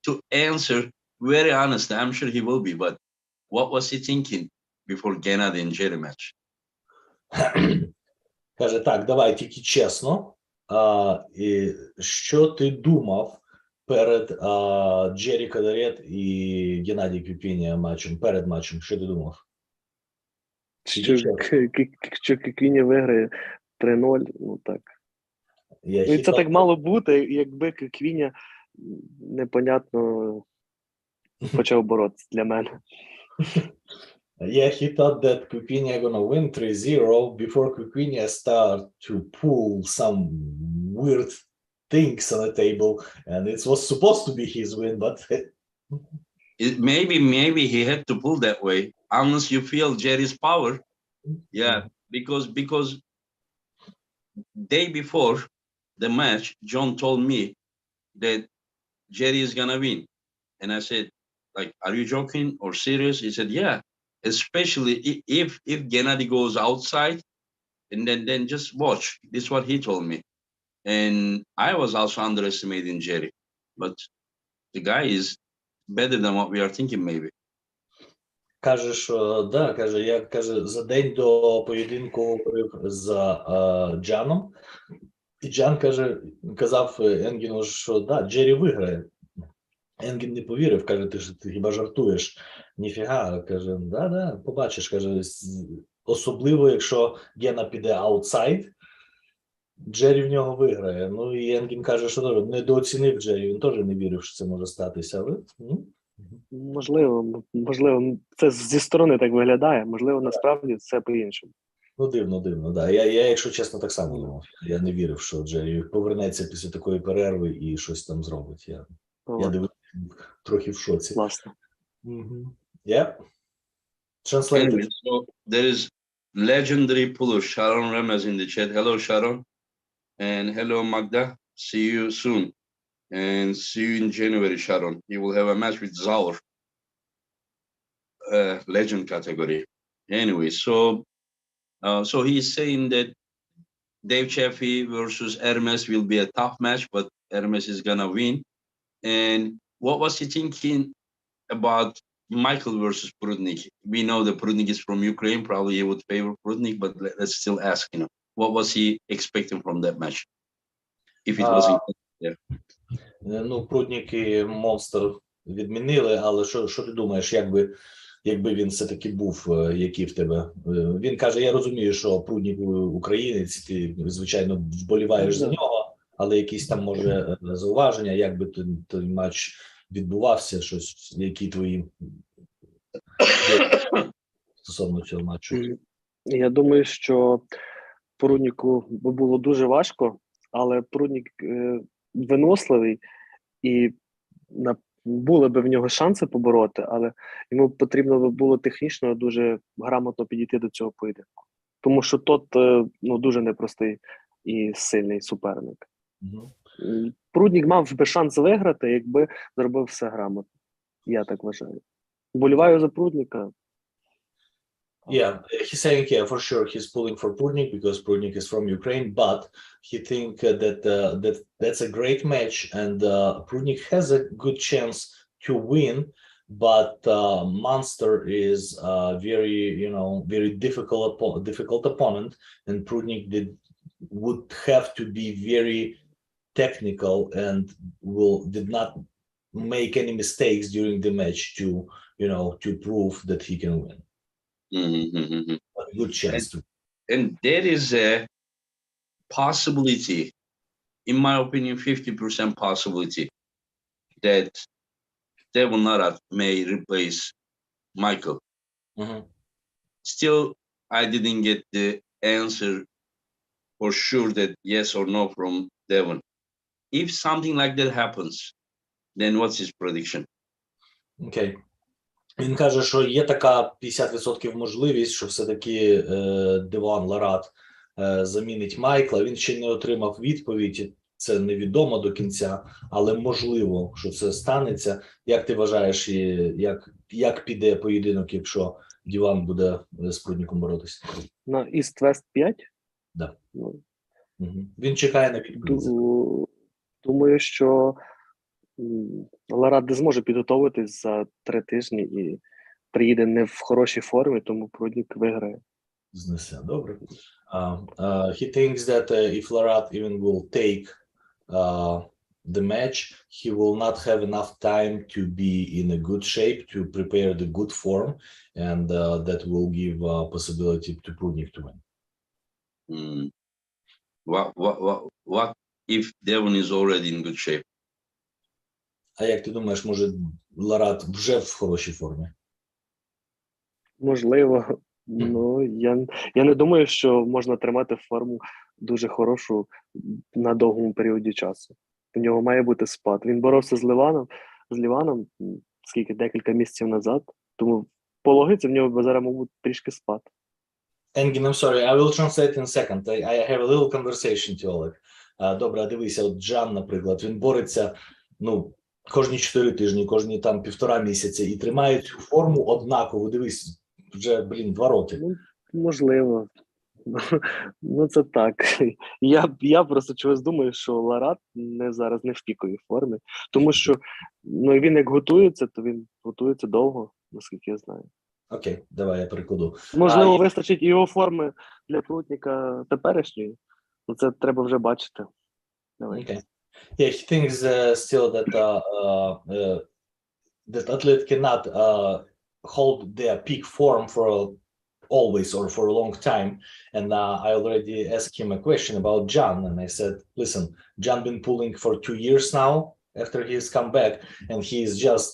to answer very honestly. I'm sure he will be, but what was he thinking before Gennady and Jerry match? Каже, так, давай тільки чесно. Що ти думав перед Джері Кадорет і Геннадій Квіквінія матчем, перед матчем, що ти думав? Що Квіквінія виграє 3-0, ну так. І це так мало бути, якби Квіквінія непонятно почав боротися для мене. Yeah, he thought that Kvikvinia gonna win 3-0 before Kvikvinia start to pull some weird things on the table, and it was supposed to be his win, but maybe he had to pull that way unless you feel Jerry's power. Yeah, because day before the match, John told me that Jerry is gonna win, and I said, like, are you joking or serious? He said, yeah. Especially if Gennady goes outside, and then just watch. This is what he told me, and I was also underestimating Jerry, but the guy is better than what we are thinking, maybe. Каже, що да, каже, я за день до поєдинку говорив з Джаном, і Джан казав Енгіну, що да, Джері виграє. Енгін не повірив, каже, ти хіба жартуєш? Ніфіга, каже, да, побачиш, каже, особливо, якщо Гена піде аутсайд, Джері в нього виграє. Ну, і Енгін каже, що недооцінив Джері, він теж не вірив, що це може статися, але... Можливо, це зі сторони так виглядає, можливо, насправді це по-іншому. Ну, дивно, да. Я, якщо чесно, так само думав. Я не вірив, що Джері повернеться після такої перерви і щось там зробить. Я дивився трохи в шоці. Класно. Yeah. Translator. Anyway, so there is legendary puller Sharon Ramez in the chat. Hello, Sharon. And hello, Magda. See you soon. And see you in January, Sharon. You will have a match with Zauer. Legend category. Anyway, so he's saying that Dave Chaffee versus Hermes will be a tough match, but Hermes is gonna win. And what was he thinking about Michael versus Prunik? We know that Prunik is from Ukraine. Probably he would favor Prunik, but let's still ask, what was he expecting from that match? If it was there. Ну, Пруднік і Монстр відмінили, але що ти думаєш, якби він все-таки був, який в тебе? Він каже, я розумію, що Пруднік українець, ти, звичайно, вболіваєш за нього, але якісь там, може, зауваження, як би той матч відбувався, щось, які твої стосовно цього матчу? Я думаю, що Прудніку було дуже важко, але Пруднік виносливий, і були б в нього шанси побороти, але йому потрібно було технічно дуже грамотно підійти до цього поєдинку. Тому що тот дуже непростий і сильний суперник. Пруднік мав би шанс виграти, якби зробив все грамотно. Я так вважаю. Вболіваю за Прудніка. Yeah, he's saying, yeah, for sure he's pulling for Prunik because Prunik is from Ukraine, but he think that that's a great match and Prunik has a good chance to win, but Monster is very difficult opponent, and Prunik would have to be very technical and did not make any mistakes during the match to prove that he can win. A good chance and there is a possibility, in my opinion, 50% possibility that Devon Narat may replace Michael. Still, I didn't get the answer for sure that yes or no from Devon. If something like that happens, then what's his prediction? Okay. Він каже, що є така 50% можливість, що все-таки Девон Ларат замінить Майкла. Він ще не отримав відповідь, це невідомо до кінця, але можливо, що це станеться. Як ти вважаєш, як піде поєдинок, якщо Діван буде з Прудніком боротися? На Іст-Вест 5? Да. Він чекає на відповідь. Думаю, що Ларат не зможе підготовитись за 3 тижні і приїде не в хорошій формі, тому Пруднік виграє. Знесе, добре. He thinks that if Larat even will take the match, he will not have enough time to be in a good shape, to prepare the good form, and that will give possibility to Prudnik to win. What if Devon is already in good shape? А як ти думаєш, може Ларат вже в хорошій формі? Можливо. Я не думаю, що можна тримати форму дуже хорошу на довгому періоді часу. У нього має бути спад. Він боровся з Ліваном декілька місяців назад, тому по логіці в нього зараз мабуть трішки спад. Engin, I'm sorry, I will translate in a second. I have a little conversation to Oleg. Добре, дивися, от Джан, наприклад, він бореться, кожні 4 тижні, кожні там 1,5 місяця і тримає цю форму однаково. Дивись, вже, 2 роки. Можливо. Це так. Я просто чогось думаю, що Ларат зараз не в піковій формі. Тому що він як готується, то він готується довго, наскільки я знаю. Окей, давай я перекладу. Можливо, вистачить його форми для Прудніка теперішньої. Це треба вже бачити. Давай. Okay. Yeah, he thinks still that that athlete cannot hold their peak form for always or for a long time. And I already asked him a question about John, and I said, "Listen, John been pulling for 2 years now after he's come back, and he's just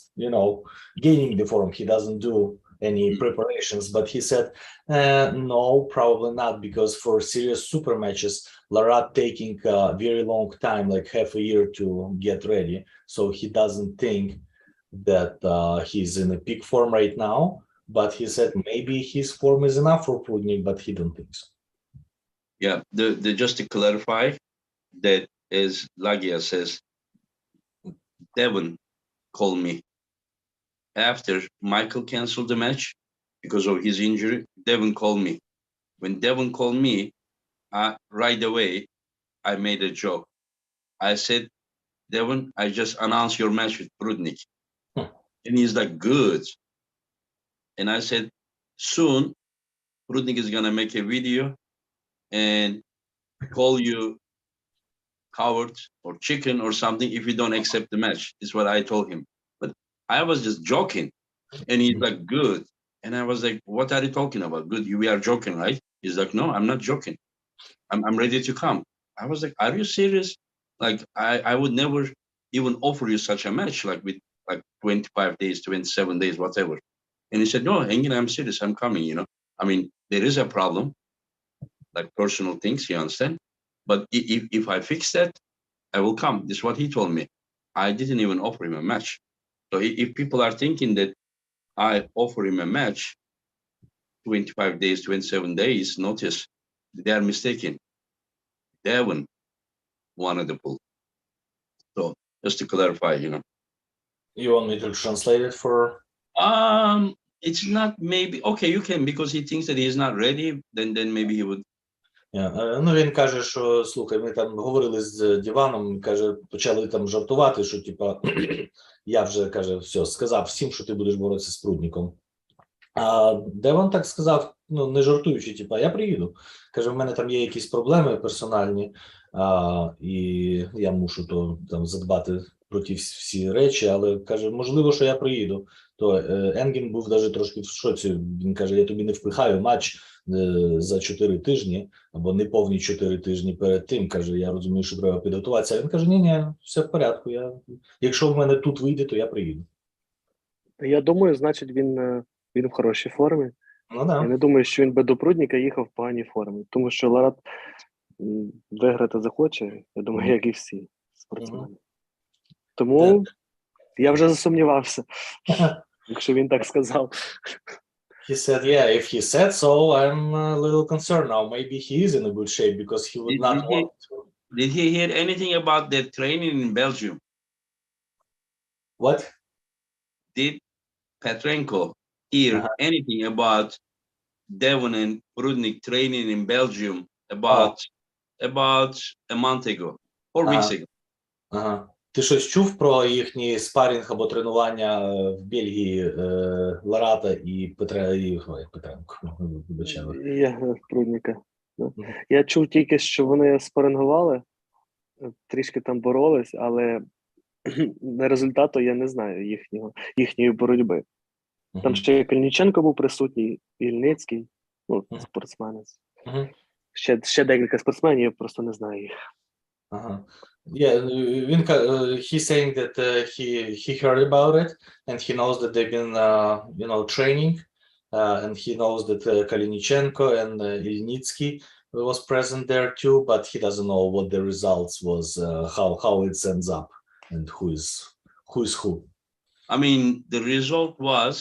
gaining the form. He doesn't do any preparations, but he said, no, probably not, because for serious super matches, Larat taking a very long time, like half a year to get ready. So he doesn't think that he's in a peak form right now, but he said maybe his form is enough for Prunik, but he don't think so. Yeah, just to clarify, that as Lagia says, Devon called me after Michael canceled the match because of his injury. Devon called me. When Devon called me, right away, I made a joke. I said, Devon, I just announced your match with Prunik. And he's like, good. And I said, soon, Prunik is going to make a video and call you coward or chicken or something if you don't accept the match. Is what I told him. But I was just joking. And he's like, good. And I was like, what are you talking about? Good, we are joking, right? He's like, no, I'm not joking. I'm ready to come. I was like, are you serious? Like, I would never even offer you such a match, like with like 25 days, 27 days, whatever. And he said, no, Engin, I'm serious. I'm coming, you know. I mean, there is a problem, like personal things, you understand? But if I fix that, I will come. This is what he told me. I didn't even offer him a match. So if people are thinking that I offer him a match, 25 days, 27 days notice, they are mistaken. Devon wanted the pull. So just to clarify, you know. You want me to translate it for? It's not maybe, okay, you can, because he thinks that he's not ready, then maybe he would. Yeah. Ну, він каже, що, слухай, ми там говорили з Діваном, каже, почали там жартувати, що, типа, я вже, каже, все, сказав всім, що ти будеш боротися з Прудником. А Девон так сказав, ну, не жартуючи, типа, я приїду. Каже, в мене там є якісь проблеми персональні, і я мушу то там задбати про ті всі речі, але каже, можливо, що я приїду. То Енгін був навіть трошки в шоці. Він каже, я тобі не впихаю матч за 4 тижні, або неповні 4 тижні перед тим. Каже, я розумію, що треба підготуватися. А він каже, ні, все в порядку. Якщо в мене тут вийде, то я приїду. Я думаю, значить, він в хорошій формі. Ну, да. Я не думаю, що він би до Прудника їхав в поганій формі, тому що Ларат виграти захоче, я думаю, як і всі спортсмени. Тому я вже засумнівався, якщо він так сказав. He said, yeah, if he said so, I'm a little concerned now. Maybe he is in a good shape because he would not want to. Did he hear anything about their training in Belgium? What? Did Petrenko hear anything about Devon and Prunik training in Belgium about a month ago, 4 weeks ago? Ти щось чув про їхній спарінг або тренування в Бельгії Ларата і Петренко? Прудника. Я чув тільки, що вони спарингували, трішки там боролись, але результату я не знаю їхньої боротьби. Там ще Кальніченко був присутній, Ільницький, ну, спортсменець. Ще декілька спортсменів, я просто не знаю їх. Yeah, he's saying that he heard about it, and he knows that they've been training, and he knows that Kalinichenko and Ilnitsky was present there too, but he doesn't know what the results was, how it ends up, and who is who. I mean, the result was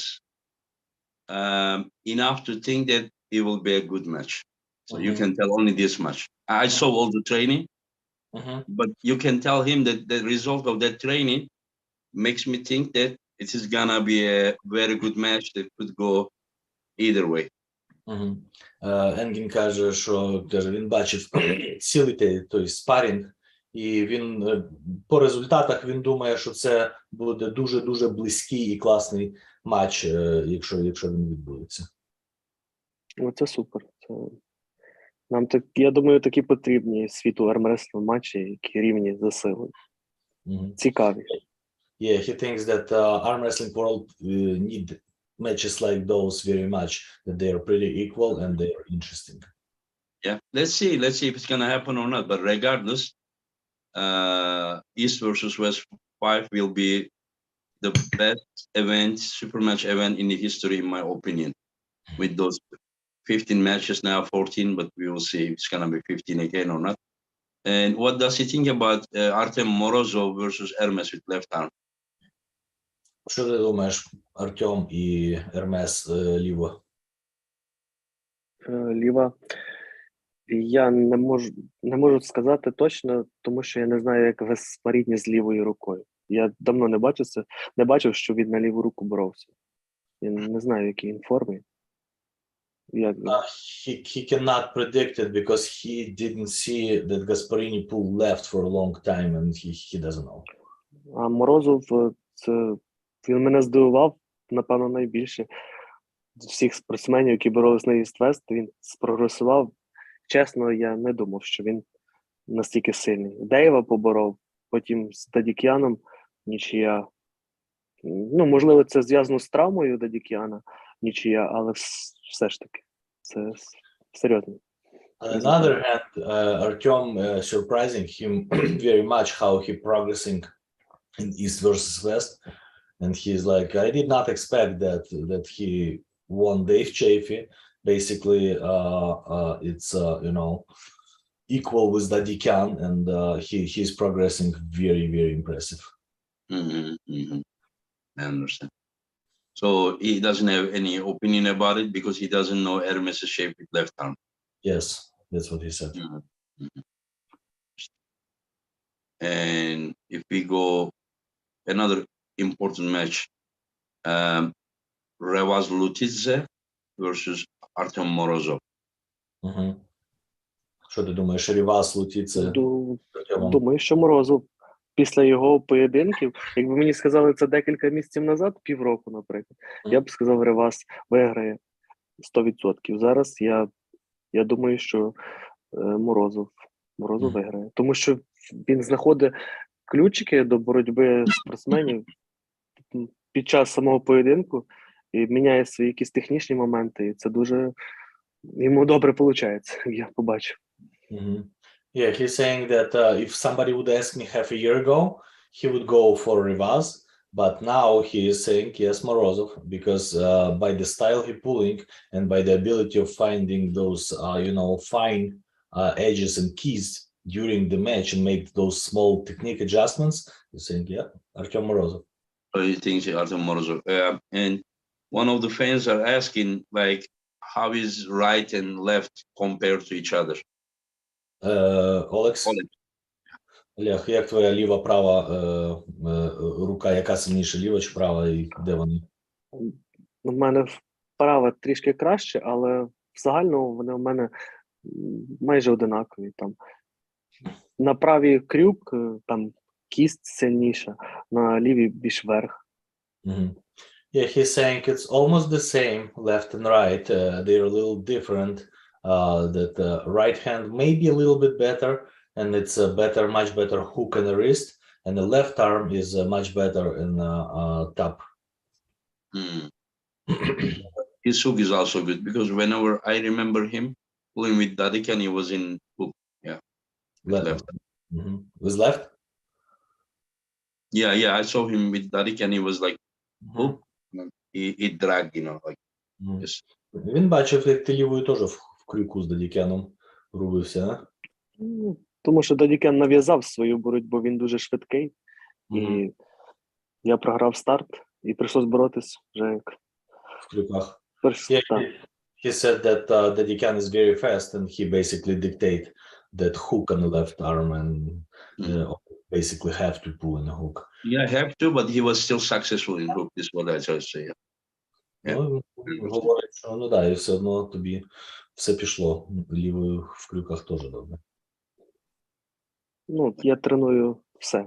enough to think that it will be a good match. So you can tell only this much. I saw all the training. But you can tell him that the result of that training makes me think that it is gonna be a very good match that could go either way. Енгін каже, що він бачив цілий той спарінг, і він по результатах він думає, що це буде дуже-дуже близький і класний матч, якщо він відбудеться. Оце супер. Нам я думаю, такі потрібні світу армреслинг матчі, які рівні за силою. Цікаві. Yeah, he thinks that arm wrestling world need matches like those very much, that they are pretty equal and they are interesting. Yeah, let's see if it's gonna happen or not. But regardless, East versus West 5 will be the best event, super match event in the history, in my opinion, with those 15 matches now, 14, but we will see if it's gonna be 15 again or not. And what does he think about Artem Morozov versus Hermes with left arm? Що ти думаєш, Артем і Ермес ліво? Ліва. Я не можу сказати точно, тому що я не знаю, як Веспарідні з лівою рукою. Я давно не бачив, що він на ліву руку боровся. Я не знаю, в якій він формі. He cannot predict it because he didn't see that Gasparini pulled left for a long time and he doesn't know. А Морозов, він мене здивував, напевно, найбільше. З всіх спортсменів, які боролись на East-West, він спрогресував. Чесно, я не думав, що він настільки сильний. Дейва поборов, потім з Дадікяном нічия. Ну, можливо, це зв'язано з травмою Дадікяна, нічия, але все ж таки, це серйозно. On the other hand, Artem surprising him very much how he progressing in East versus West, and he's like, I did not expect that he won Dave Chaffee. Basically, it's equal with Dadikyan, and he's progressing very, very impressive. I understand. So he doesn't have any opinion about it because he doesn't know Hermes' shape with left arm. Yes, that's what he said. And if we go another important match, Revaz Lutidze versus Artem Morozov. Що ти думаєш, Рівас Лутіце? Думаю, що Морозов після його поєдинків, якби мені сказали це декілька місяців назад, півроку, наприклад, я б сказав, Ревас виграє 100%. Зараз я думаю, що Морозов виграє. Тому що він знаходить ключики до боротьби спортсменів під час самого поєдинку і міняє свої якісь технічні моменти. І це дуже йому добре виходить, я побачив. Yeah, he's saying that if somebody would ask me half a year ago, he would go for Rivas, but now he is saying yes, Morozov, because by the style he pulling and by the ability of finding those fine edges and keys during the match and make those small technique adjustments, he's saying yeah, Artem Morozov. So he thinks Artem Morozov. And one of the fans are asking, like, how is right and left compared to each other? Oleg, як твоя ліва-права рука, яка сильніша, ліва чи права, і де вони? У мене права трішки краще, але в загальному вони у мене майже одинакові. Там. На правій крюк, там кість сильніша, на лівій більш верх. Yeah, he's saying it's almost the same, left and right. They're a little different. That right hand may be a little bit better, and it's a much better hook and the wrist, and the left arm is much better in top. His hook is also good because whenever I remember him pulling with Dadikan, he was in hook. Yeah, left. With left? Yeah. I saw him with Dadikan. He was like hook. He dragged, like. Just... Він бачив, як ти лівою теж в крюку з Дадікяном рубився, а? Тому що Дадікян нав'язав свою боротьбу, він дуже швидкий. І я програв старт, і прийшлось боротись вже як... В крюках. He said that Dadikan is very fast, and he basically dictate that hook on the left arm, and basically have to pull in the hook. Yeah, have to, but he was still successful in hook, is what I try to say. Говорить, що, і все одно тобі все пішло. Лівою в крюках теж добре. Я треную все.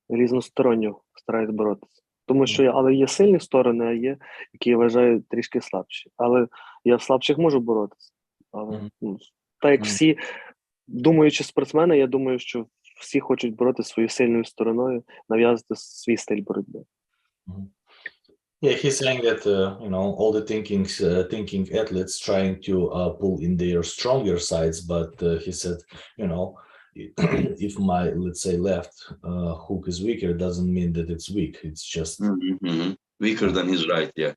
Різносторонньо стараюсь боротися. Тому що але є сильні сторони, а є, які я вважаю трішки слабші. Але я в слабших можу боротися. Але, так як всі, думаючи спортсмени, я думаю, що всі хочуть боротися своєю сильною стороною, нав'язати свій стиль боротьби. Yeah, he's saying that all the thinking athletes trying to pull in their stronger sides, but he said, if my, let's say, left hook is weaker, doesn't mean that it's weak. It's just weaker than his right. Yeah.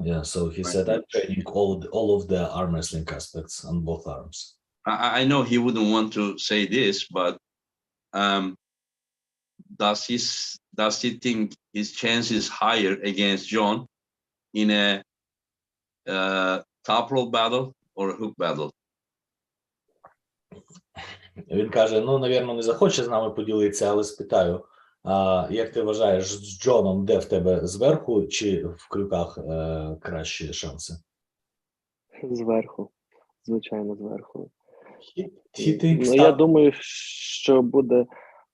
Yeah. So he said, I'm training all of the arm wrestling aspects on both arms. I know he wouldn't want to say this, but does he think his chance is higher against John in a Toproll battle or a hook battle? Він каже, ну, навірно, не захоче з нами поділитися, але спитаю, як ти вважаєш, з Джоном, де в тебе, зверху чи в крюках кращі шанси? Зверху. Звичайно, зверху. Ну, я думаю, що буде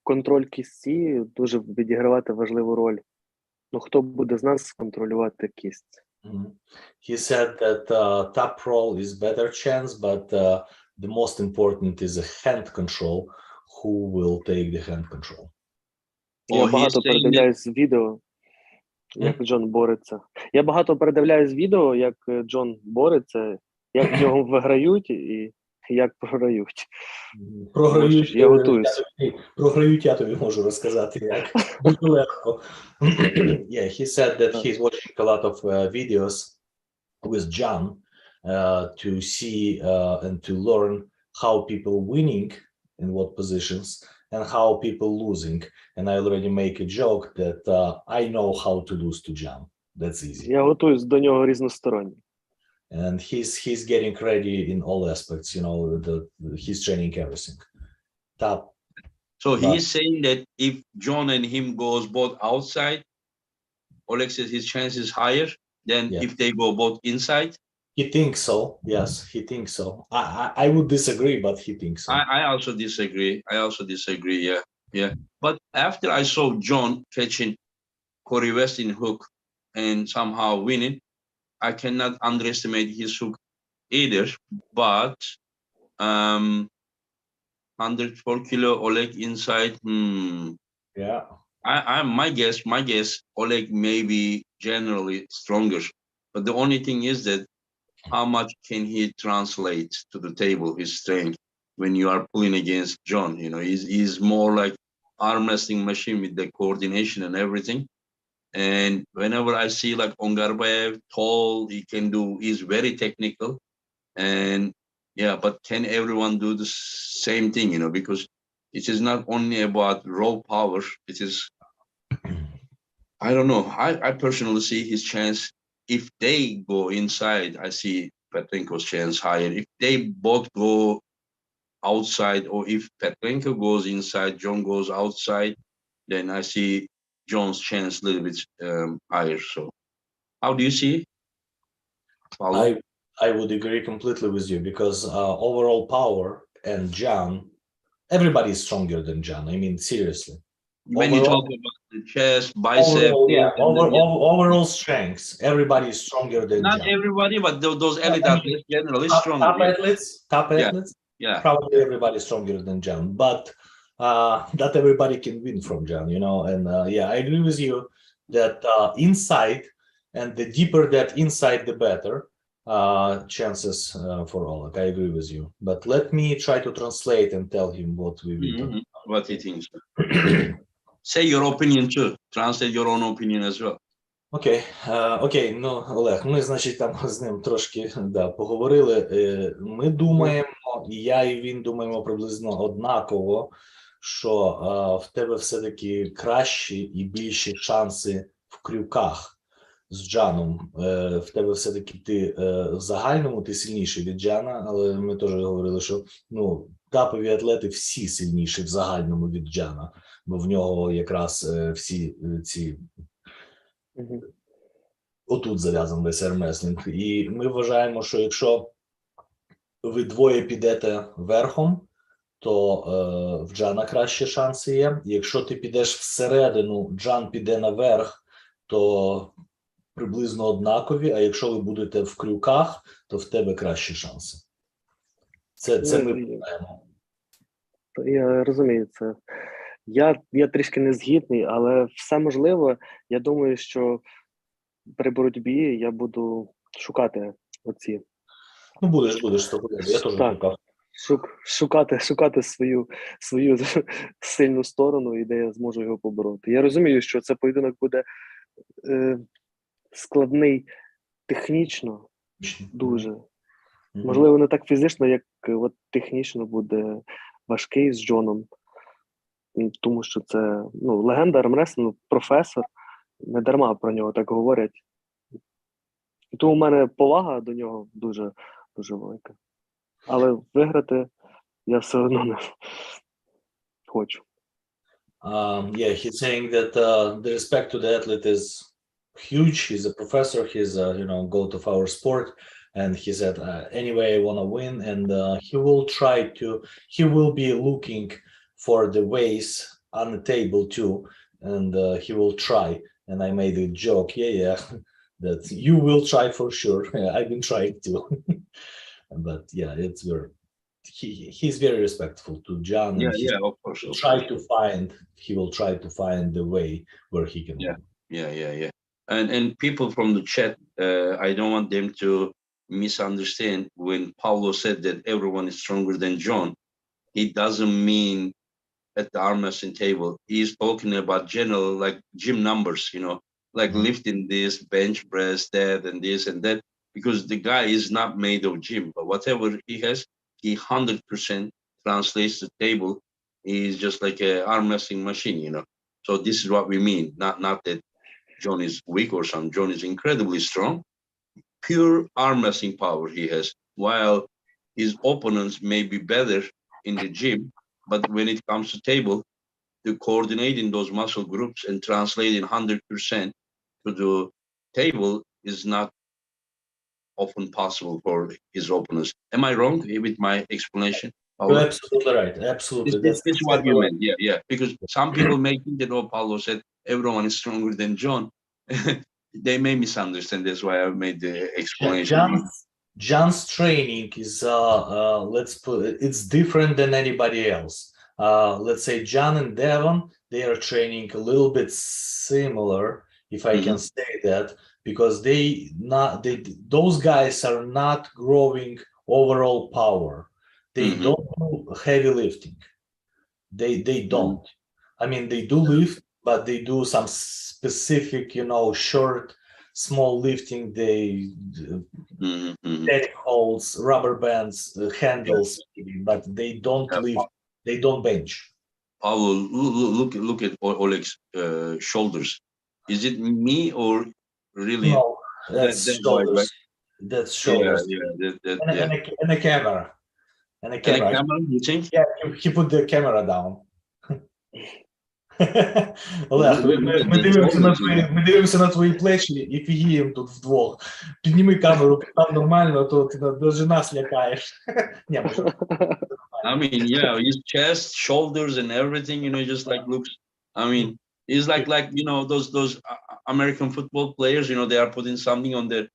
контроль кісті дуже відігравати важливу роль. Ну, хто буде з нас контролювати кість? He said that Toproll is better chance, but the most important is a hand control. Who will take the hand control? Я багато передивляюсь відео, як Джон бореться. Я багато передивляюсь відео, як Джон бореться, як його виграють і як програють. Програють, я готуюсь. Програють, я тобі можу розказати, як. Дуже легко. Yeah, he said that he's watching a lot of videos with John to see and to learn how people winning in what positions and how people losing. And I already make a joke that I know how to lose to John. That's easy. Я готуюсь до нього різносторонньо. And he's getting ready in all aspects, you know, he's training everything. So he's saying that if John and him goes both outside, Oleg says his chance is higher than if they go both inside. He thinks so. Yes, he thinks so. I would disagree, but he thinks so. I also disagree. Yeah. But after I saw John catching Corey West in hook and somehow winning, I cannot underestimate his hook either. But 104 kilo Oleg inside. Yeah. My guess, Oleg may be generally stronger. But the only thing is that how much can he translate to the table, his strength, when you are pulling against John? You know, he's more like arm wrestling machine with the coordination and everything. And whenever I see like Ongarbayev, tall, he's very technical. And yeah, but can everyone do the same thing, you know, because it is not only about raw power, it is, I don't know. I personally see his chance. If they go inside, I see Petrenko's chance higher. If they both go outside, or if Petrenko goes inside, John goes outside, then I see John's chance a little bit higher. So how do you see it, Paulo? I would agree completely with you, because overall power and John, everybody is stronger than John. I mean, seriously. When you talk about the chest, bicep, overall strengths, everybody is stronger than not John. everybody, but those elite athletes generally stronger. Top athletes, probably everybody stronger than John, but not everybody can win from John, you know. And I agree with you that inside, and the deeper that inside, the better chances for Oleg. I agree with you, but let me try to translate and tell him what we will do. What he thinks. Say your opinion too. Translate your own opinion as well. Окей, ну, Олег, ми, значить, там з ним трошки поговорили. Ми думаємо, і я, і він думаємо приблизно однаково, що в тебе все-таки кращі і більші шанси в крюках з Джаном. В тебе все-таки ти в загальному ти сильніший від Джана, але ми теж говорили, що ну, тапові атлети всі сильніші в загальному від Джана, бо в нього якраз всі ці отут зав'язаний весь армреслінг. І ми вважаємо, що якщо ви двоє підете верхом, то в Джана кращі шанси є. Якщо ти підеш всередину, Джан піде наверх, то приблизно однакові, а якщо ви будете в крюках, то в тебе кращі шанси. Це ми знаємо. Я розумію це. Я трішки не згідний, але все можливо. Я думаю, що при боротьбі я буду шукати оці. Ну, будеш, я теж шукав. Шукати свою сильну сторону, і де я зможу його побороти. Я розумію, що це поєдинок буде складний технічно, дуже. Можливо, не так фізично, як от технічно буде важкий з Джоном. Тому що це легенда армреслінгу, професор. Не дарма про нього так говорять. І тому в мене повага до нього дуже, дуже велика. Але виграти я все одно не хочу. Yeah, he's saying that the respect to the athlete is huge. He's a professor. He's a goat of our sport, and he said anyway I want to win, and he will be looking for the ways on the table too, and he will try. And I made a joke, yeah, that you will try for sure. I've been trying to, but yeah, it's very. He's very respectful to John. Yeah, of course. He will try to find the way where he can win. Yeah. And people from the chat, I don't want them to misunderstand when Paulo said that everyone is stronger than John. He doesn't mean at the arm wrestling table. He's talking about general, like gym numbers, like lifting this, bench press, that, and this and that, because the guy is not made of gym, but whatever he has, he 100% translates the table. He's just like an arm wrestling machine, So this is what we mean. Not that John is weak or something. John is incredibly strong. Pure arm wrestling power he has, while his opponents may be better in the gym, but when it comes to table, to coordinating those muscle groups and translating 100% to the table is not often possible for his opponents. Am I wrong with my explanation? You're absolutely right. Absolutely. This is what you meant. Yeah. Because some people may think that, Paulo said everyone is stronger than John. They may misunderstand. That's why I made the explanation. John's training is it's different than anybody else. Let's say John and Devon, they are training a little bit similar, if I can say that, because those guys are not growing overall power. They don't do heavy lifting. They don't. I mean, they do lift, but they do some specific, short, small lifting. They static holds, rubber bands, handles, but they don't lift. They don't bench. Paulo, look at Oleg's shoulders. Is it me or really? No, that's shoulders. Right? That's shoulders. And a camera. And a camera, you think? Yeah, he put the camera down. Олег, ми дивимося на твої плечі і фігіємо тут вдвох. Підніми камеру, там нормально, то ти навіть нас лякаєш. Ні, може. I mean, yeah, his chest, shoulders, and everything, just like looks. I mean, he's like those American football players. They are putting something on their,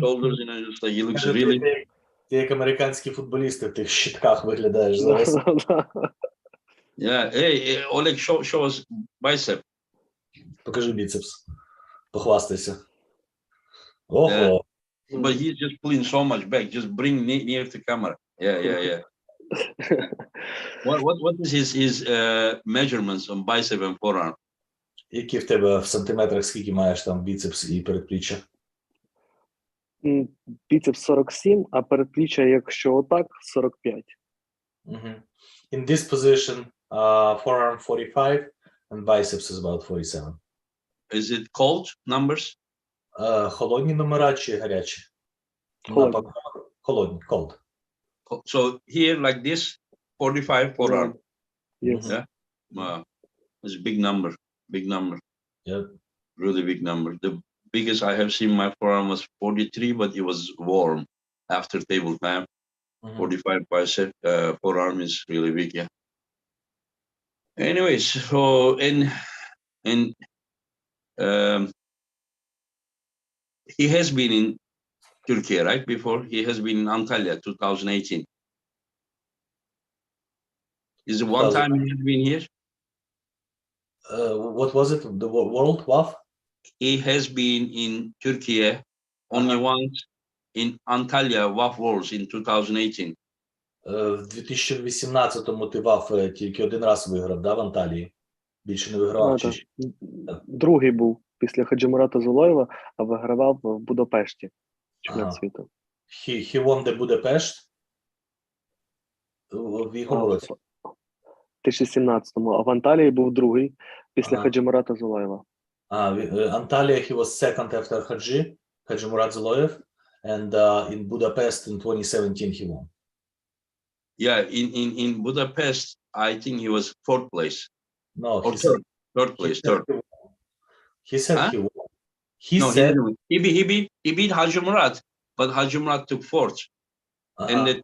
shoulders. Just like he looks really. Ти як американські футболісти в тих щитках виглядаєш зараз. Yeah. Hey, Oleg, show us bicep. Покажи біцепс. Похвастайся. Ого. But he's just pulling so much back. Just bring near the camera. Yeah. What is his measurements on bicep and forearm? Які в тебе в сантиметрах, скільки маєш там біцепс і передпліччя? Біцепс 47, а передпліччя, якщо отак, 45. In this position, forearm 45 and biceps is about 47. Is it cold numbers? Холодні номера чи гарячі? Холодні, cold. So here like this, 45 forearm. Yes. Yeah. Wow. It's a big number. Yeah. Really big number. The biggest I have seen my forearm was 43, but it was warm after table time. 45 bicep forearm is really big, yeah. Anyways, so he has been in Turkey, right? Before he has been in Antalya, 2018. Is it one time he has been here? What was it? The World WAF? He has been in Turkey only once in Antalya WAF Worlds in 2018. В 2018-му ти ВАФ тільки один раз виграв, да, в Анталії? Більше не вигравав Так. чи? Другий був після Хаджимурата Зулоєва, а вигравав в Будапешті чемпіонат Ага. світу. He won the Budapest? В якому році? В 2017-му, а в Анталії був другий після Ага. Хаджимурата Зулоєва. Antalya, he was second after Haji Murat Zaloyev, and in Budapest in 2017 he won. Yeah, in Budapest, I think he was fourth place. No, Or third place, third. He said Huh? he won. He No, said he beat Haji Murat, but Haji Murat took fourth. And the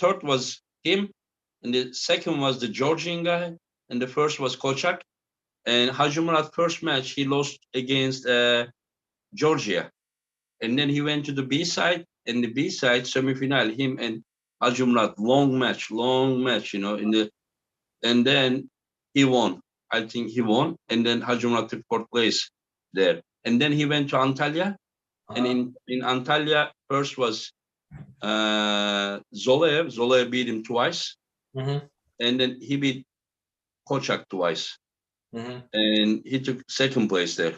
third was him, and the second was the Georgian guy, and the first was Kochak. And Haji Murat first match he lost against Georgia, and then he went to the B side, and the B side semifinal, him and Haji Murat, long match, you know. And then he won. I think he won, and then Haji Murat took fourth place there. And then he went to Antalya, and in Antalya first was Zolev. Zolev beat him twice, and then he beat Kochak twice. And he took second place there.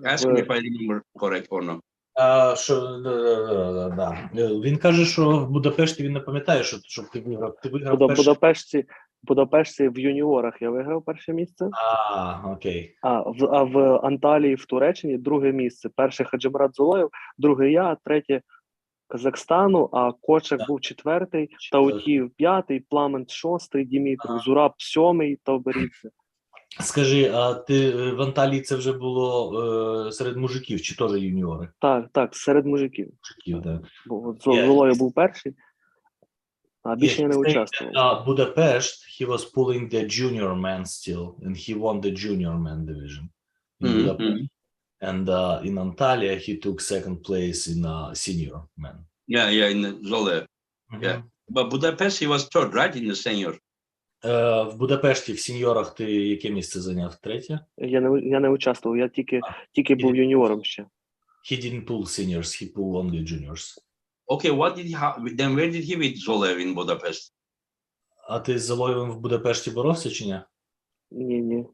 Ask me if I remember correct or not. Да. Він каже, що в Будапешті він не пам'ятає, що ти виграв. Ти виграв В Будапешті в юніорах я виграв перше місце. Окей. А в Анталії в Туреччині друге місце. Перший Хаджимурат Зулоєв, другий я, третє Казахстану, а Кочак був четвертий, Таутіїв п'ятий, Пламент шостий, Дімітров, Зураб сьомий, Тавберідзе. Скажи, а ти в Анталії це вже було серед мужиків, чи теж юніори? Так, серед мужиків. Да. Зулоєв був перший, а більше я не участвував. Budapest, he was pulling the junior man still, and he won the junior man division in Budapest. And in Antalya, he took second place in senior man. Yeah, in Zolev. Yeah, but Budapest, he was third, right, in the senior. В Будапешті в сеньорах ти яке місце зайняв? Третє? Я не участвував, я тільки був юніором ще. He didn't pull seniors, he pulled only juniors. Okay, what did he then where did he beat Zolev in Budapest? А ти з Золоєвим в Будапешті боровся чи ні? Ні.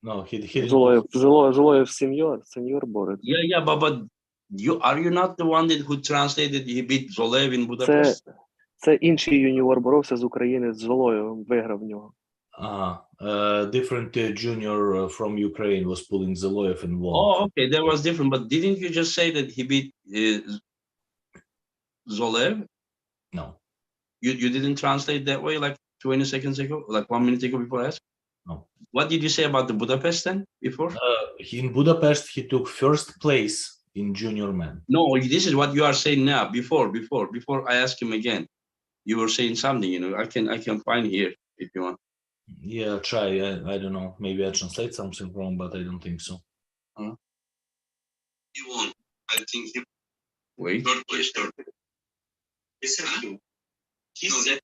No, he didn't. Золоєв сеньор борець. Yeah, but are you not the one who translated he beat Zolev in Budapest? Це інший юніор боровся з України, з Золоєвим, виграв в нього. Different junior from Ukraine was pulling Zoloyev and won. Oh, okay, that was different. But didn't you just say that he beat Zolev? No. You didn't translate that way like 20 seconds ago, like 1 minute ago before I asked? No. What did you say about the Budapest then before? In Budapest, he took first place in junior men. No, this is what you are saying now. Before I ask him again, you were saying something. You know, I can find here if you want. Yeah, try. I don't know. Maybe I translate something wrong, but I don't think so. He won. I think he. Wait. Third place. He said.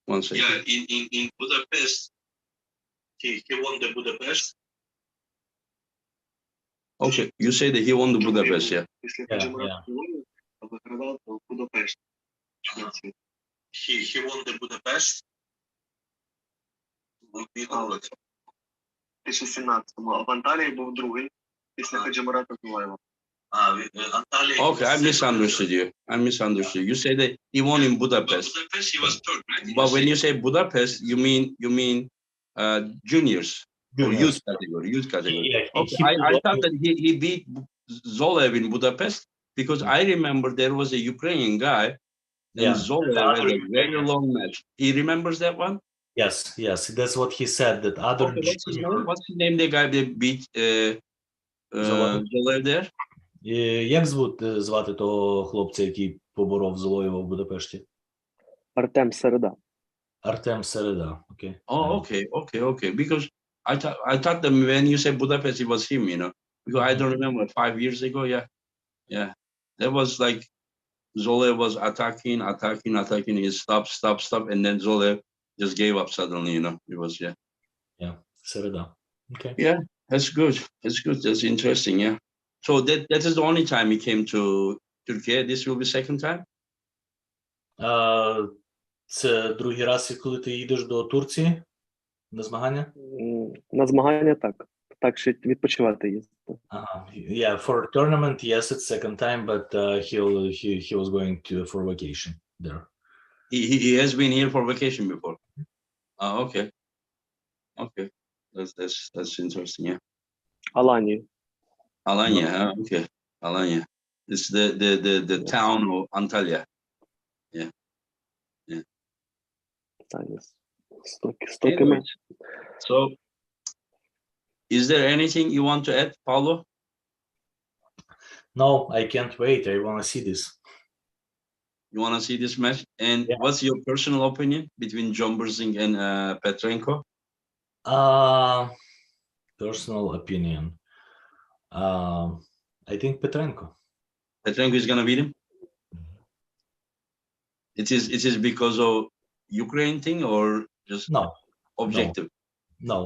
One second. Yeah, in Budapest. He won the Budapest. Okay, you say that he won the Budapest, yeah? Yeah. He won the Budapest. В 2017-му, а в Анталії був другий, після Хаджимурата Зулоєва. Okay, I misunderstood you. You say that he won in Budapest. Budapest, he was third, right? But when you say Budapest, you mean juniors. Or youth category. Yeah, okay, I thought that he beat Zolev in Budapest because I remember there was a Ukrainian guy and Zolev had a very long match. He remembers that one? Yes. That's what he said. That other. Okay, what's his name? The guy that beat Zolev there? Як звати того хлопця, який поборов Золоєва в Будапешті? Артем Середа. Артем Середа. Okay. Oh, okay. Because I thought that when you said Budapest, it was him, you know, because I don't remember 5 years ago. Yeah. That was like Zolev was attacking. He stop, and then Zolev just gave up suddenly, you know. It was, Yeah, Sereda. Okay. Yeah, that's good. That's interesting, yeah. So that is the only time he came to Turkey. This will be second time? Це другий раз, коли ти їдеш до Турції на змагання? На змагання так. Так, ще відпочивати їздити. Yeah, for tournament, yes, it's second time, but he was going for vacation there. He has been here for vacation before. Okay. Okay. That's interesting, yeah. Аланію. Alanya, okay. Alanya. It's the Yes. town of Antalya. Та, yes. 100 Anyway. км. So, is there anything you want to add, Paulo? No, I can't wait. I want to see this. You want to see this match? And Yeah. what's your personal opinion between John Berzing and Petrenko? Personal opinion. I think Petrenko. Petrenko is gonna beat him. It is because of Ukraine thing or just No, objective? no.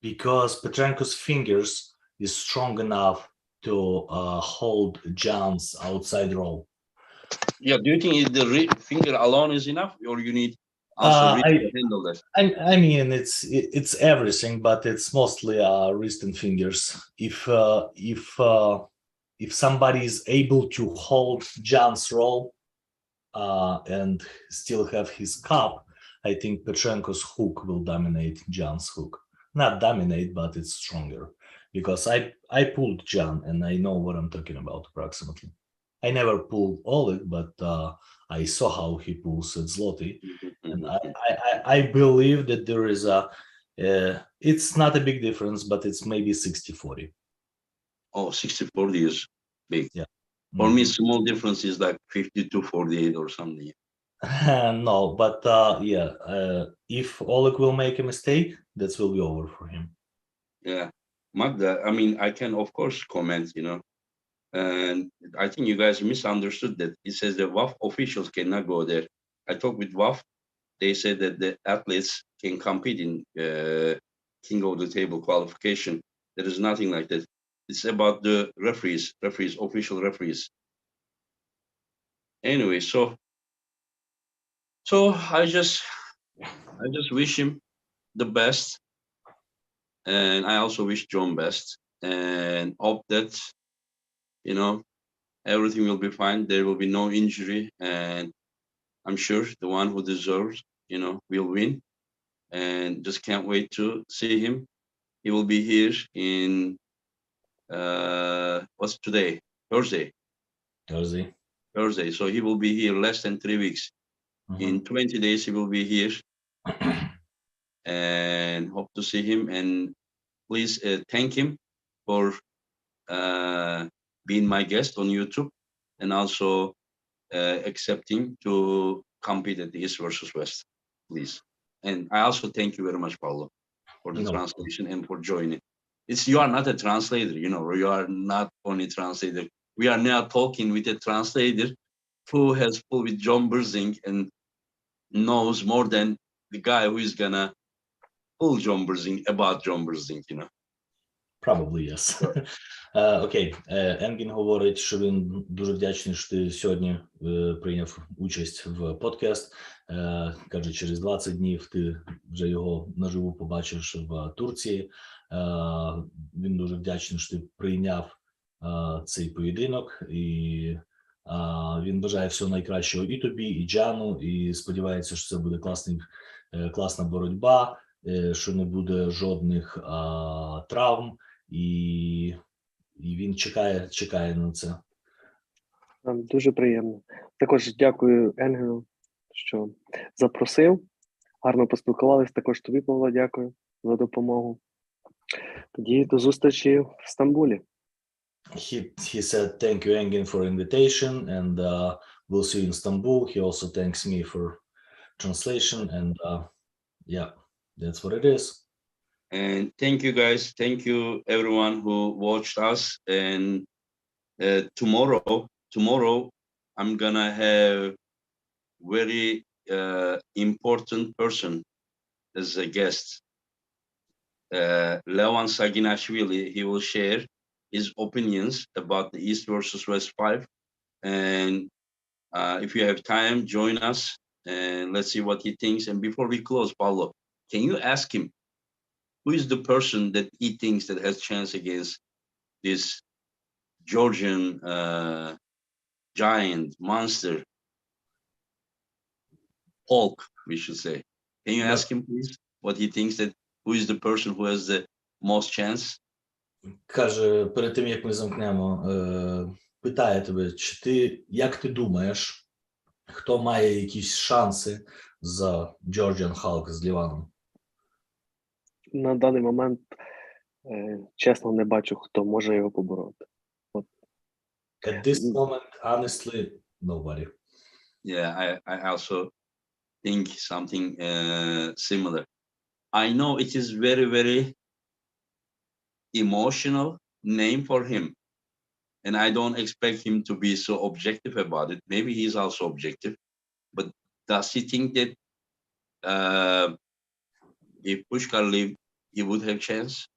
Because Petrenko's fingers is strong enough to hold John's outside roll. Yeah. Do you think the finger alone is enough, or you need also wrist to handle that? I mean, it's everything, but it's mostly wrist and fingers. If somebody is able to hold John's roll and still have his cup, I think Petrenko's hook will dominate John's hook. Not dominate, but it's stronger. Because I pulled John and I know what I'm talking about approximately. I never pulled Oleg, but I saw how he pulls at Zloty. And I believe that there is it's not a big difference, but it's maybe 60-40. Oh, 60-40 is big. Yeah. For me, small difference is like 52-48 or something. No, but if Oleg will make a mistake, that will be over for him. Yeah. Magda, I mean, I can, of course, comment, and I think you guys misunderstood that. It says the WAF officials cannot go there. I talked with WAF. They said that the athletes can compete in King of the Table qualification. There is nothing like that. It's about the referees, official referees. Anyway, so I just wish him the best, and I also wish John best, and hope that everything will be fine. There will be no injury, and I'm sure the one who deserves, will win. And just can't wait to see him. He will be here in what's today? Thursday. So he will be here less than 3 weeks. In 20 days, he will be here. And hope to see him. And please thank him for being my guest on YouTube and also accepting to compete at the East versus West, please. And I also thank you very much, Paulo, for the translation and for joining. You are not a translator, you are not only translator. We are now talking with a translator who has pulled with John Berzing and knows more than the guy who is gonna pull John Berzing about John Berzing, Probably, yes. Окей. Енгін говорить, що він дуже вдячний, що ти сьогодні прийняв участь в подкаст. Каже, через 20 днів ти вже його наживо побачиш в Турції. Він дуже вдячний, що ти прийняв цей поєдинок. І він бажає всього найкращого і тобі, і Джану. І сподівається, що це буде класна боротьба, що не буде жодних травм. І він чекає на це. Дуже приємно. Також дякую Енгену, що запросив. Гарно поспілкувалися. Також тобі, Павло, дякую за допомогу. Тоді до зустрічі в Стамбулі. He said thank you, Engin, for invitation, and we'll see you in Istanbul. He also thanks me for translation, and yeah, that's what it is. And thank you, guys. Thank you, everyone who watched us. And tomorrow, I'm gonna have very important person as a guest. Levan Saginashvili. He will share his opinions about the East versus West 5. And if you have time, join us and let's see what he thinks. And before we close, Paulo, can you ask him who is the person that he thinks that has chance against this Georgian giant monster, Hulk, we should say. Can you ask him, please, what he thinks that who is the person who has the most chance? Каже, перед тим, як ми замкнемо, питає тебе, як ти думаєш, хто має якісь шанси за Georgian Hulk з Ліваном? На даний момент, чесно, не бачу, хто може його побороти. At this moment, honestly, nobody. Yeah, I also think something similar. I know it is very, very emotional name for him. And I don't expect him to be so objective about it. Maybe he's also objective. But does he think that if Pushkar lived, he would have chance?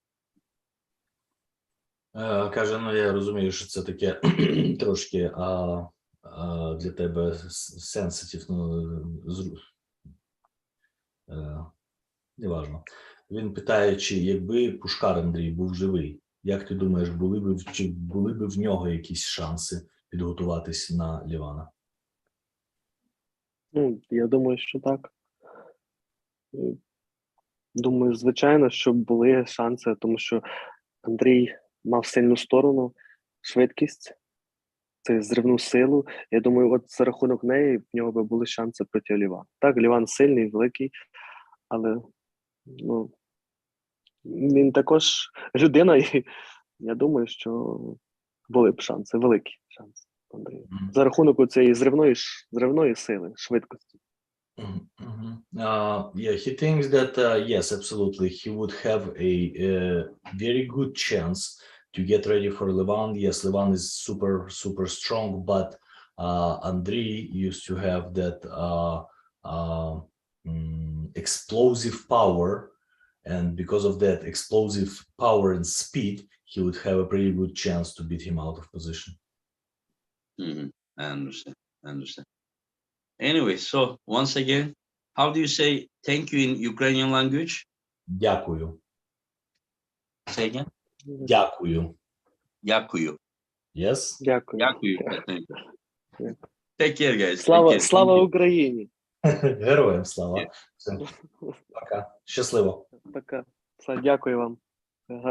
Каже, ну я розумію, що це таке трошки для тебе сенситив, неважно. Він питає, чи якби Пушкар Андрій був живий, як ти думаєш, були б в нього якісь шанси підготуватись на Лівана? Ну, я думаю, що так. Думаю, звичайно, що були шанси, тому що Андрій мав сильну сторону, швидкість, це зривну силу. Я думаю, от за рахунок неї в нього би були шанси проти Лівана. Так, Ліван сильний, великий, але ну, він також людина, і я думаю, що були б шанси, великі шанси Андрія. За рахунок цієї зривної сили, швидкості. Yeah, he thinks that yes, absolutely, he would have a very good chance to get ready for Levan. Yes, Levan is super strong, but Andrei used to have that explosive power, and because of that explosive power and speed, he would have a pretty good chance to beat him out of position. I understand. Anyway, so once again, how do you say thank you in Ukrainian language? Дякую. Say again. Дякую. Дякую. Yes? Дякую. Дякую. Take care, guys. Слава Україні! Героям слава. Все. Пока. Щасливо. Пока. Дякую вам.